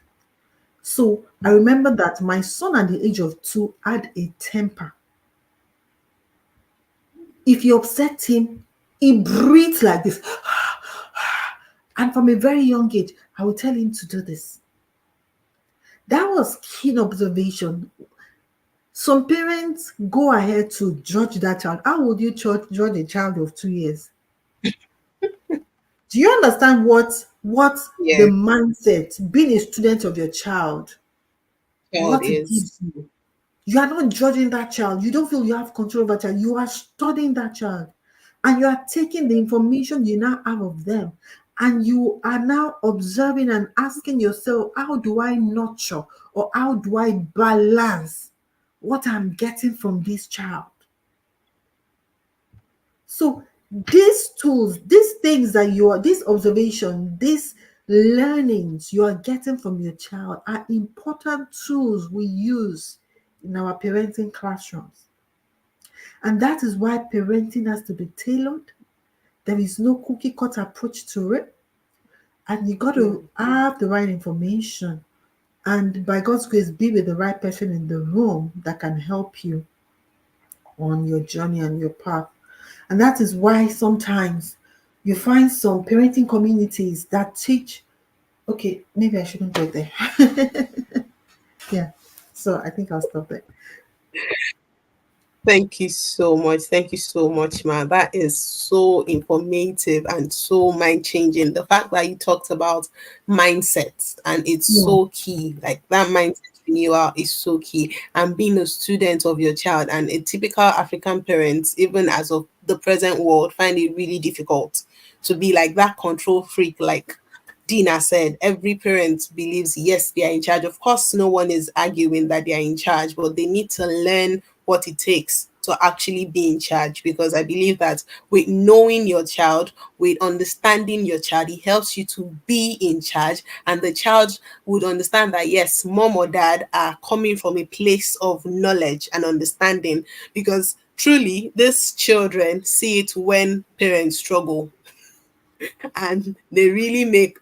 So I remember that my son at the age of 2 had a temper. If you upset him, he breathes like this. And from a very young age, I would tell him to do this. That was keen observation. Some parents go ahead to judge that child. How would you judge a child of 2 years? Do you understand what the Yeah, mindset, being a student of your child, child what it is. gives you? You are not judging that child. You don't feel you have control over that child. You are studying that child. And you are taking the information you now have of them. And you are now observing and asking yourself, how do I nurture or how do I balance what I'm getting from this child? So these tools, these things that this observation, these learnings you are getting from your child are important tools we use in our parenting classrooms. And that is why parenting has to be tailored. There is no cookie cutter approach to it. And you got to Mm. have the right information. And by God's grace, be with the right person in the room that can help you on your journey and your path. And that is why sometimes you find some parenting communities that teach, okay, maybe I shouldn't go there. Yeah. So I think I'll stop there. Thank you so much. Thank you so much, ma. That is so informative and so mind changing. The fact that you talked about mindsets and it's Yeah. so key. Like that mindset renewal is so key. And being a student of your child and a typical African parent, even as of the present world, find it really difficult to be like that control freak, like Dina said, every parent believes, yes, they are in charge. Of course, no one is arguing that they are in charge, but they need to learn what it takes to actually be in charge. Because I believe that with knowing your child, with understanding your child, it helps you to be in charge. And the child would understand that, yes, mom or dad are coming from a place of knowledge and understanding. Because truly, these children see it when parents struggle and they really make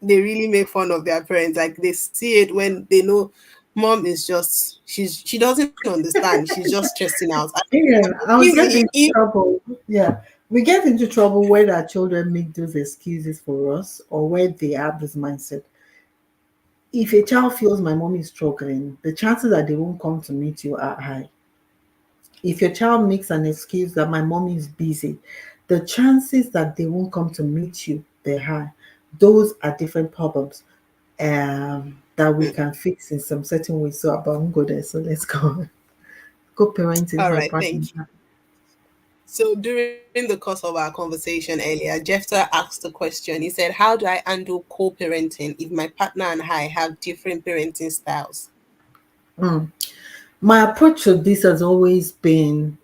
fun of their parents. Like they see it when they know mom is just she doesn't understand. She's just stressing out. And Yeah, I would get easy into trouble. Yeah, we get into trouble when our children make those excuses for us or when they have this mindset. If a child feels my mom is struggling, the chances that they won't come to meet you are high. If your child makes an excuse that my mom is busy, the chances that they won't come to meet you, they're high. Those are different problems that we can fix in some certain ways. So, but I won't go there. So let's go. Co-parenting is all my right, partner. thank you. So during the course of our conversation earlier, Jefter asked a question. He said, "How do I handle co-parenting if my partner and I have different parenting styles?" Mm. My approach to this has always been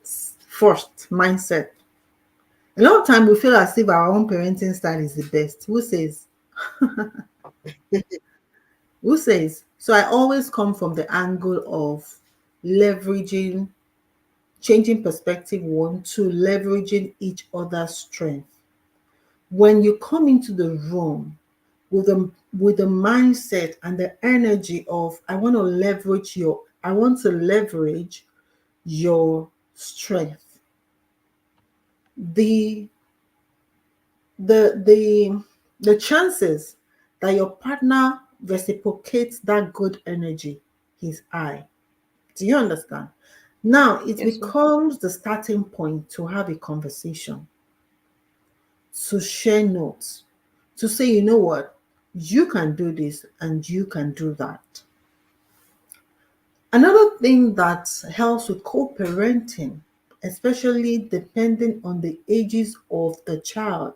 first mindset. A lot of time we feel as if our own parenting style is the best. Who says? Who says? So I always come from the angle of leveraging, changing perspective one, two, leveraging each other's strength. When you come into the room with the mindset and the energy of I want to leverage your strength. The the chances that your partner reciprocates that good energy is high. Do you understand? Now it Yes, ma'am. becomes the starting point to have a conversation, to share notes, to say, you know what, you can do this and you can do that. Another thing that helps with co-parenting, especially depending on the ages of the child,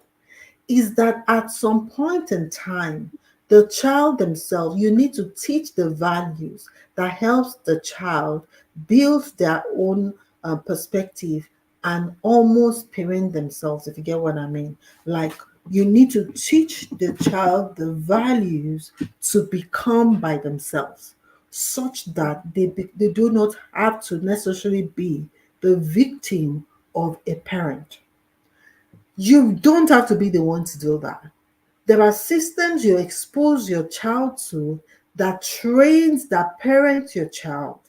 is that at some point in time, the child themselves, you need to teach the values that helps the child build their own perspective and almost parent themselves, if you get what I mean. Like, you need to teach the child the values to become by themselves, such that they do not have to necessarily be the victim of a parent. You don't have to be the one to do that. There are systems you expose your child to that trains, that parent your child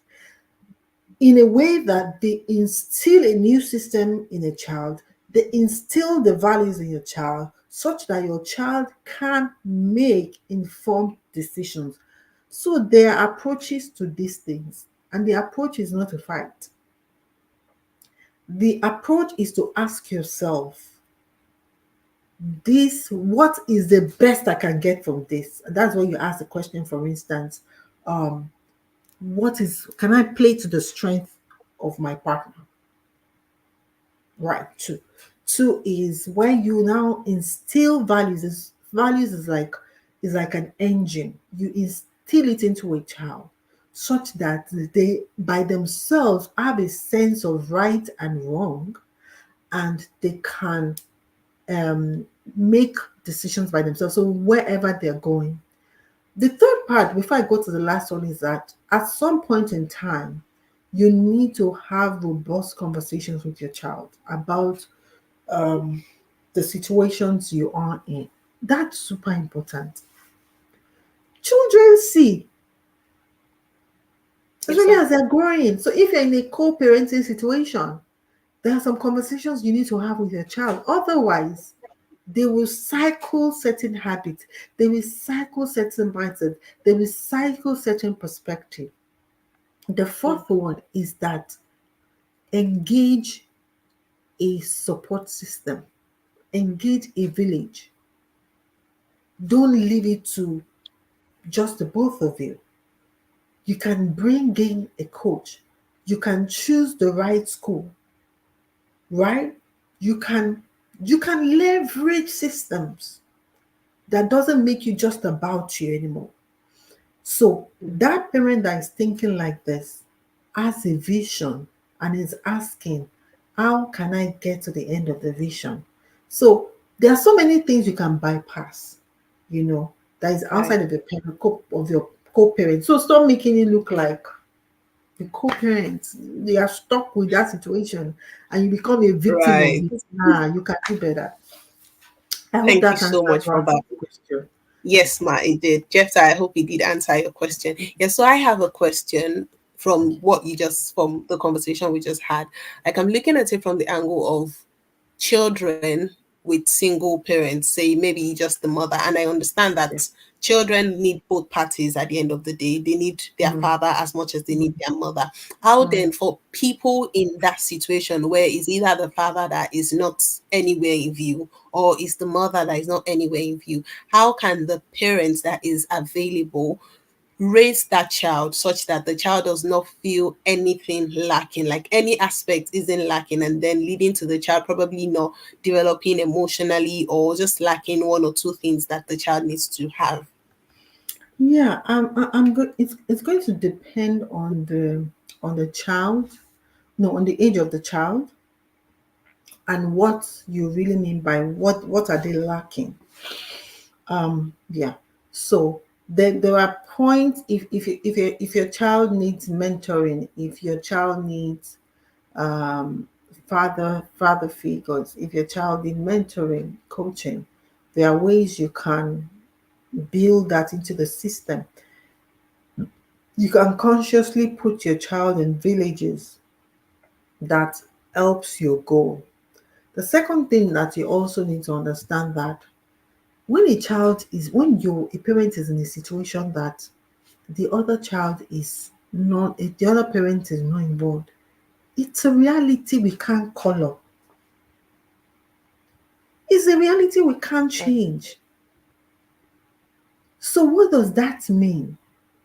in a way that they instill a new system in a child, they instill the values in your child such that your child can make informed decisions. So there are approaches to these things, and the approach is not to fight. The approach is to ask yourself, this what is the best I can get from this? That's when you ask the question, for instance, um what is can I play to the strength of my partner? Right. Two is when you now instill values. Values is like an engine. You instill it into a child such that they by themselves have a sense of right and wrong, and they can um, make decisions by themselves. So wherever they're going. The third part, before I go to the last one, is that at some point in time, you need to have robust conversations with your child about um, the situations you are in. That's super important. Children see, Yes, especially sir. as they're growing. So if you're in a co-parenting situation, there are some conversations you need to have with your child. Otherwise, they will cycle certain habits, they will cycle certain mindset, they will cycle certain perspective. The Mm. fourth one is that engage a support system, engage a village. Don't leave it to just the both of you. You can bring in a coach. You can choose the right school, right? You can you can leverage systems that doesn't make you just about you anymore. So Mm. that parent that is thinking like this has a vision and is asking, how can I get to the end of the vision? So there are so many things you can bypass, you know, that is outside Right. of your co-parent. So stop making it look like the co-parents they are stuck with that situation and you become a victim of Right. it. Nah, you can do better. I hope Thank you that so answers much for your that. question. Yes, Ma, it did. Jeff, I hope he did answer your question. Yeah, so I have a question from the conversation we just had. Like, I'm looking at it from the angle of children with single parents, say maybe just the mother. And I understand Yeah. that children need both parties at the end of the day. They need their Mm, father as much as they need their mother. How mm. then, for people in that situation where it's either the father that is not anywhere in view or it's the mother that is not anywhere in view, how can the parents that is available raise that child such that the child does not feel anything lacking, like any aspect isn't lacking, and then leading to the child probably not developing emotionally or just lacking one or two things that the child needs to have? Yeah, I'm good. It's going to depend on the child, no, on the age of the child, and what you really mean by what are they lacking. Yeah. So there are points if your child needs mentoring, if your child needs father figures, if your child needs mentoring, coaching, there are ways you can build that into the system. You can consciously put your child in villages that helps your goal. The second thing that you also need to understand that when your a parent is in a situation that the other child is not, the other parent is not involved, it's a reality we can't color. It's a reality we can't change. So what does that mean?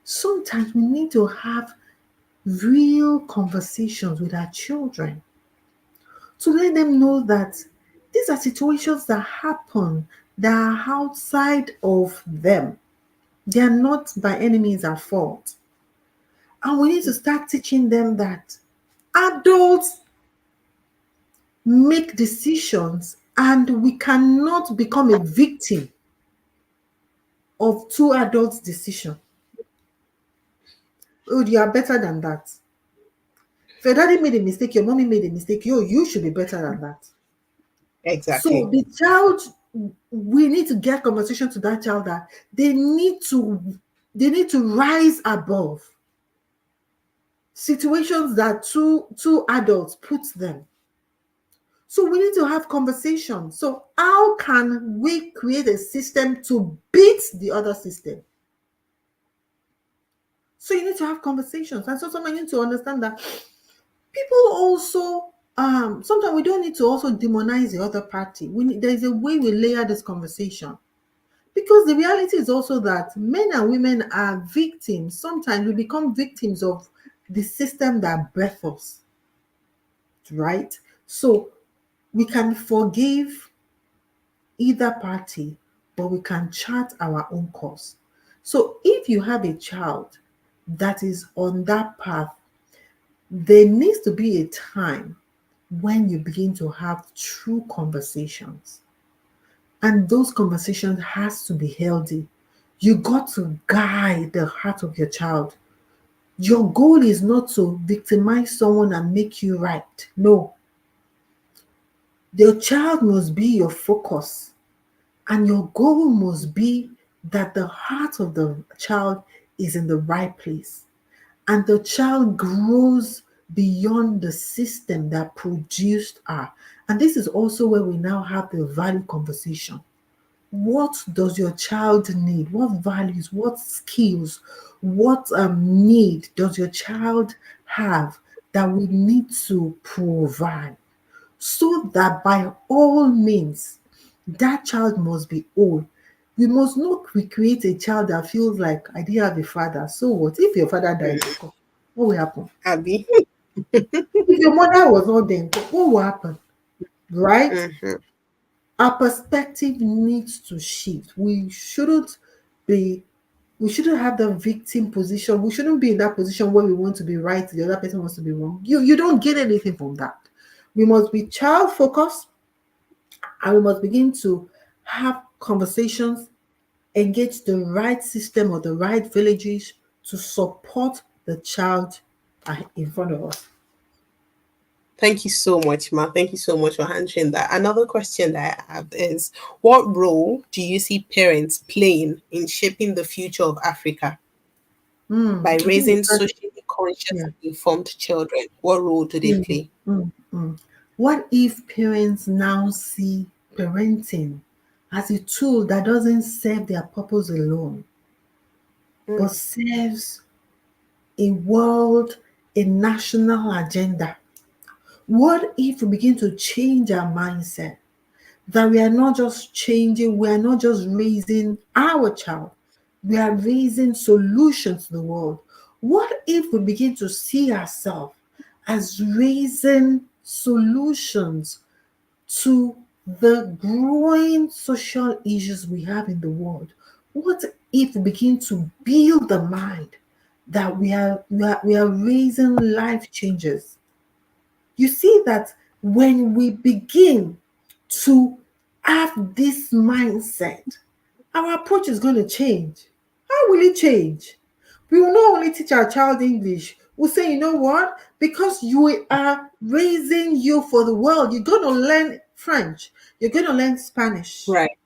Sometimes we need to have real conversations with our children to let them know that these are situations that happen that are outside of them. They are not by any means at fault. And we need to start teaching them that adults make decisions and we cannot become a victim of two adults' decision. Oh, you are better than that. If your daddy made a mistake, your mommy made a mistake, you should be better than that. So Exactly. the child, we need to get conversation to that child that they need to rise above situations that two adults put them. So we need to have conversations. So how can we create a system to beat the other system? So you need to have conversations. And so someone need to understand that people also sometimes we don't need to also demonize the other party. There's a way we layer this conversation. Because the reality is also that men and women are victims. Sometimes we become victims of the system that birthed us, right? So we can forgive either party, but we can chart our own course. So if you have a child that is on that path, there needs to be a time when you begin to have true conversations. And those conversations has to be healthy. You got to guide the heart of your child. Your goal is not to victimize someone and make you right. No. Your child must be your focus. And your goal must be that the heart of the child is in the right place. And the child grows beyond the system that produced her. And this is also where we now have the value conversation. What does your child need? What values, what skills, what need does your child have that we need to provide? So that by all means, that child must be whole. We must not recreate a child that feels like I didn't have a father. So what? If your father died, what will happen? Abby. If your mother was not there, what will happen? Right? Mhm. Our perspective needs to shift. Be we shouldn't have the victim position. We shouldn't be in that position where we want to be right, the other person wants to be wrong. You don't get anything from that. We must be child focused and we must begin to have conversations, engage the right system or the right villages to support the child in front of us. Thank you so much, Ma. Thank you so much for answering that. Another question that I have is, what role do you see parents playing in shaping the future of Africa by I think raising that, socially conscious yeah. and informed children? What role do they Mm, play? mm. What if parents now see parenting as a tool that doesn't serve their purpose alone, but Mm. serves a world, a national agenda? What if we begin to change our mindset that we are not just changing, we are not just raising our child, We are raising solutions to the world. What if we begin to see ourselves as raising solutions to the growing social issues we have in the world? What if we begin to build the mind that we are raising life changes? You see that when we begin to have this mindset, our approach is going to change. How will it change? We will not only teach our child English, we'll say, you know what? Because you are raising you for the world, you're going to learn French, you're going to learn Spanish. Right.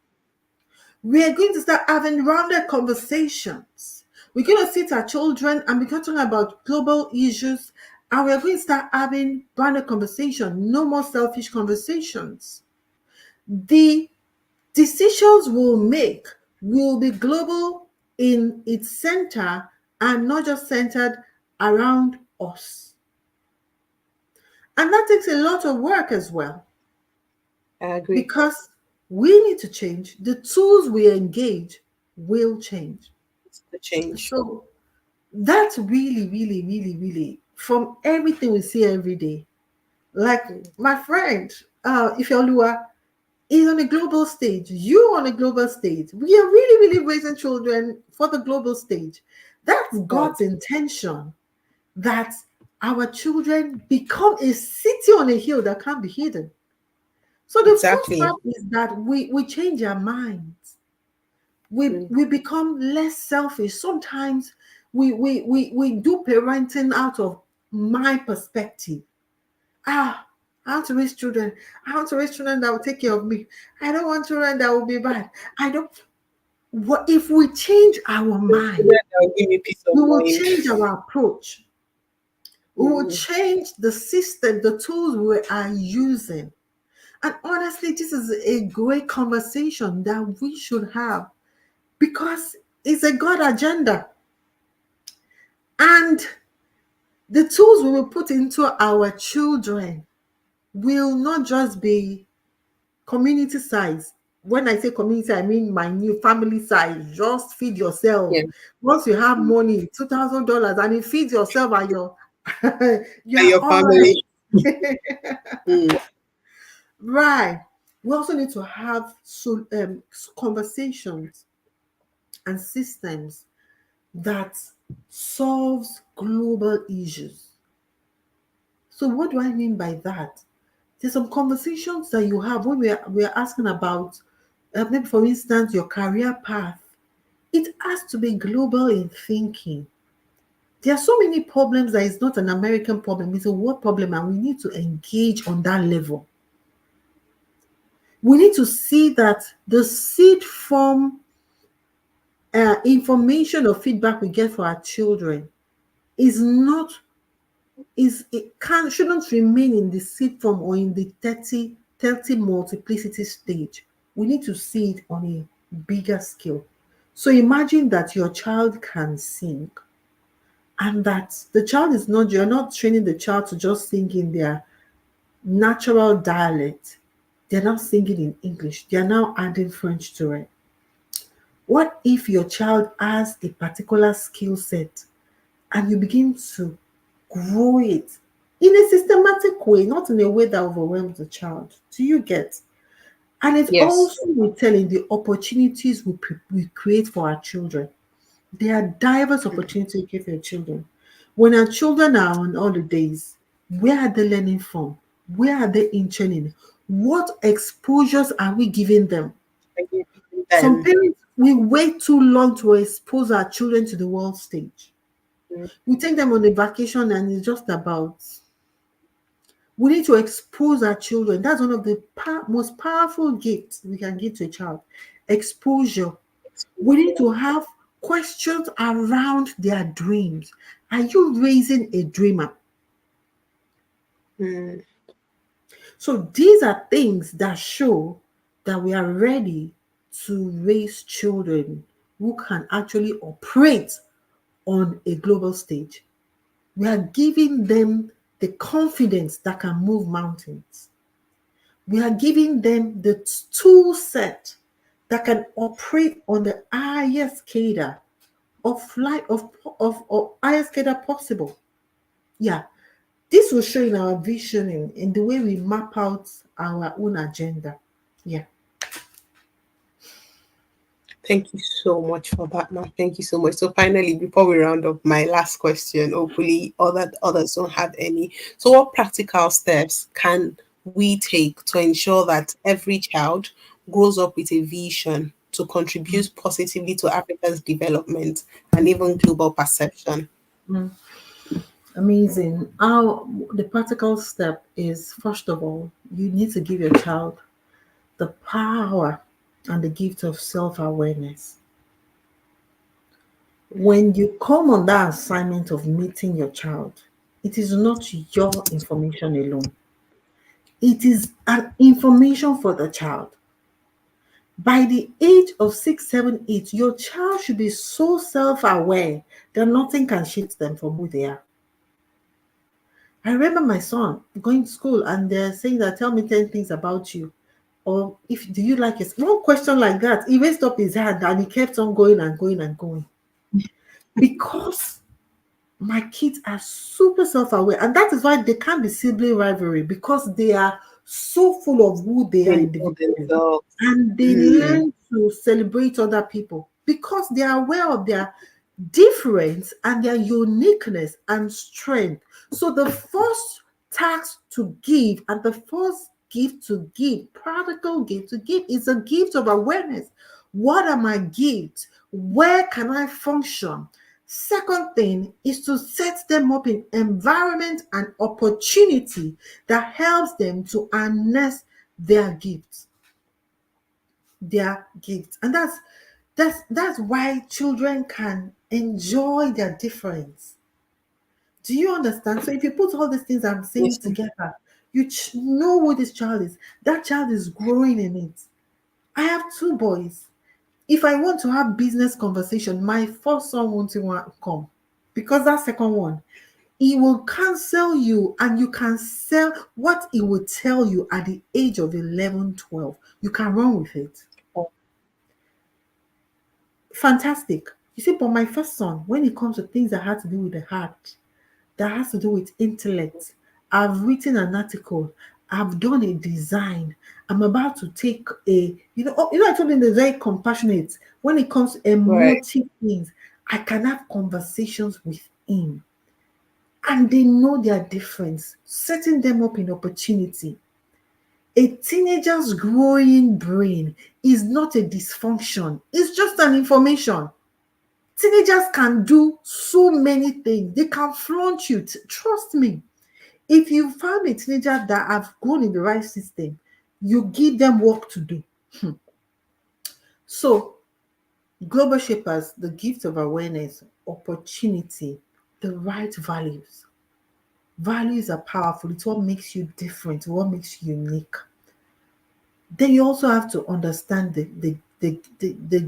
We are going to start having rounded conversations. We're going to sit our children and we're going to talk about global issues, and we're going to start having rounded conversation. No more selfish conversations. The decisions we'll make will be global in its center and not just centered around us. And that takes a lot of work as well, I agree. because we need to change. The tools we engage will change. It's the change. So that's really, really, really, really from everything we see every day. Like my friend, Ifeoluwa, is on a global stage. You on a global stage. We are really, really raising children for the global stage. That's God's intention, that our children become a city on a hill that can't be hidden. So the Exactly. first part is that we change our minds. We become less selfish. Sometimes we do parenting out of my perspective. I want to raise children. I want to raise children that will take care of me. I don't want children that will be bad. I don't. What if we change our mind? That will give me peace of We will mind. change our approach. We will change the system, the tools we are using. And honestly, this is a great conversation that we should have, because it's a God agenda. And the tools we will put into our children will not just be community size. When I say community, I mean my new family size. Just feed yourself. Yeah. Once you have money, $2,000, and it feeds yourself and your And your family. Right. We also need to have conversations and systems that solves global issues. So what do I mean by that? There's some conversations that you have when we're asking about, maybe for instance, your career path. It has to be global in thinking. There are so many problems that it's not an American problem, it's a world problem, and we need to engage on that level. We need to see that the seed form information or feedback we get for our children is not shouldn't remain in the seed form or in the 30 multiplicity stage. We need to see it on a bigger scale. So imagine that your child can sing, and that the child is not, you're not training the child to just sing in their natural dialect. They're not singing in English, they're now adding French to it. What if your child has a particular skill set and you begin to grow it in a systematic way, not in a way that overwhelms the child? Do you get? And it Yes. also will tell in the opportunities we create for our children. There are diverse opportunities we create for your children. When our children are on holidays, where are they learning from? Where are they in training? What exposures are we giving them? Some parents, we wait too long to expose our children to the world stage. We take them on a vacation and it's just about. We need to expose our children. That's one of the most powerful gifts we can give to a child. Exposure. We need to have questions around their dreams. Are you raising a dreamer? So these are things that show that we are ready to raise children who can actually operate on a global stage. We are giving them the confidence that can move mountains. We are giving them the tool set that can operate on the highest cadre of flight of highest cadre possible. Yeah, this will show in our visioning, in the way we map out our own agenda. Yeah. Thank you so much for that, ma'am. Thank you so much. So finally, before we round up, my last question, hopefully others don't have any. So what practical steps can we take to ensure that every child grows up with a vision to contribute positively to Africa's development and even global perception? Mm. Amazing. How the practical step is, first of all, you need to give your child the power and the gift of self-awareness. When you come on that assignment of meeting your child, it is not your information alone. It is an information for the child. By the age of 6, 7, 8, your child should be so self-aware that nothing can shift them from who they are. I remember my son going to school and they're saying that, tell me 10 things about you. Or if do you like it? One question like that, he raised up his hand and he kept on going and going and going. Because my kids are super self-aware, and that is why they can't be sibling rivalry, because they are so full of who they are They know individually, themselves. and they Mm. learn to celebrate other people because they are aware of their difference and their uniqueness and strength. So the first task to give and the first gift to give, practical gift to give, is a gift of awareness. What are my gifts? Where can I function? Second thing is to set them up in environment and opportunity that helps them to harness their gifts. And that's why children can enjoy their difference. Do you understand? So if you put all these things I'm saying Yes. together, you know who this child is. That child is growing in it. I have two boys. If I want to have business conversation, my first son won't even want to come, because that second one, he will cancel you, and you can sell what he will tell you at the age of 11, 12. You can run with it. Fantastic. You see, but my first son, when it comes to things that have to do with the heart, that has to do with intellect, I've written an article, I've done a design, I'm about to take I told him they're very compassionate. When it comes to Right. emotive things, I can have conversations with him. And they know their difference, setting them up in opportunity. A teenager's growing brain is not a dysfunction, it's just an information. Teenagers can do so many things. They can flaunt you. Trust me. If you find a teenager that have grown in the right system, you give them work to do. So, global shapers, the gift of awareness, opportunity, the right values. Values are powerful. It's what makes you different, what makes you unique. Then you also have to understand the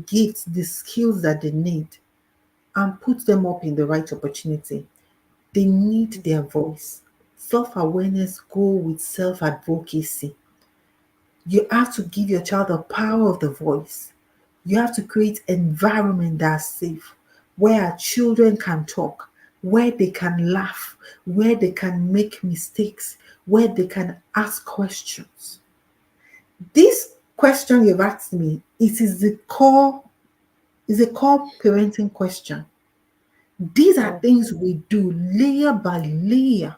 gifts, the skills that they need, and put them up in the right opportunity. They need their voice. Self-awareness go with self-advocacy. You have to give your child the power of the voice. You have to create environment that's safe, where our children can talk, where they can laugh, where they can make mistakes, where they can ask questions. This question you've asked me, it is a core parenting question. These are things we do layer by layer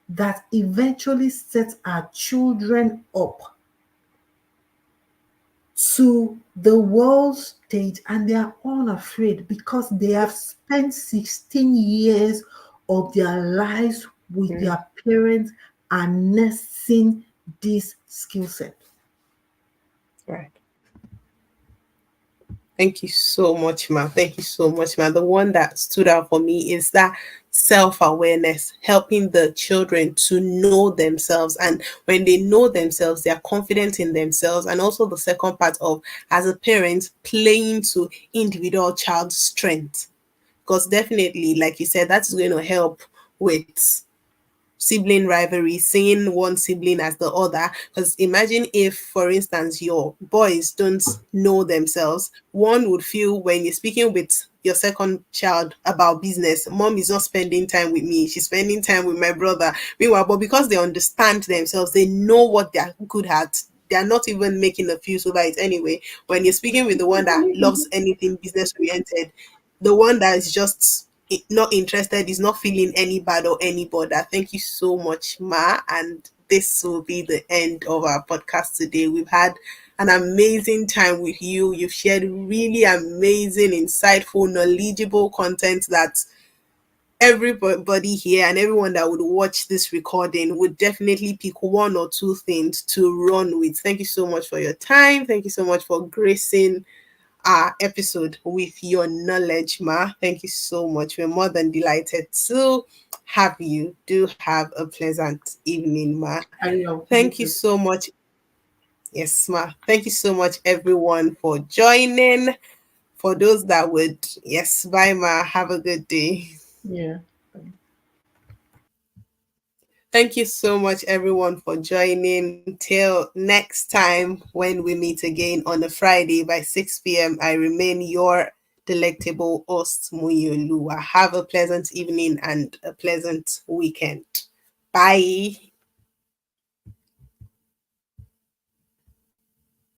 that eventually set our children up to the world stage, and they are unafraid because they have spent 16 years of their lives with their parents harnessing this skill set. Right. Thank you so much, ma. Thank you so much, ma. The one that stood out for me is that self-awareness, helping the children to know themselves. And when they know themselves, they are confident in themselves. And also the second part of, as a parent, playing to individual child's strength. Because definitely, like you said, that's going to help with sibling rivalry, seeing one sibling as the other. Because imagine if, for instance, your boys don't know themselves, one would feel when you're speaking with your second child about business, mom is not spending time with me, she's spending time with my brother. Meanwhile, but because they understand themselves, they know what they're good at. They're not even making a fuss over it anyway. When you're speaking with the one that loves anything business oriented, the one that is just not interested is not feeling any bad or any bother. Thank you so much, Ma. And this will be the end of our podcast today. We've had an amazing time with you. You've shared really amazing, insightful, knowledgeable content that everybody here and everyone that would watch this recording would definitely pick one or two things to run with. Thank you so much for your time. Thank you so much for gracing our episode with your knowledge, Ma. Thank you so much. We're more than delighted to have you. Do have a pleasant evening, Ma. I know. You Thank you too. so much. Yes, Ma. Thank you so much, everyone, for joining. For those that would, yes, bye, Ma. Have a good day. Yeah. Thank you so much, everyone, for joining. Till next time when we meet again on a Friday by 6 p.m., I remain your delectable host, Muyolua. Have a pleasant evening and a pleasant weekend. Bye.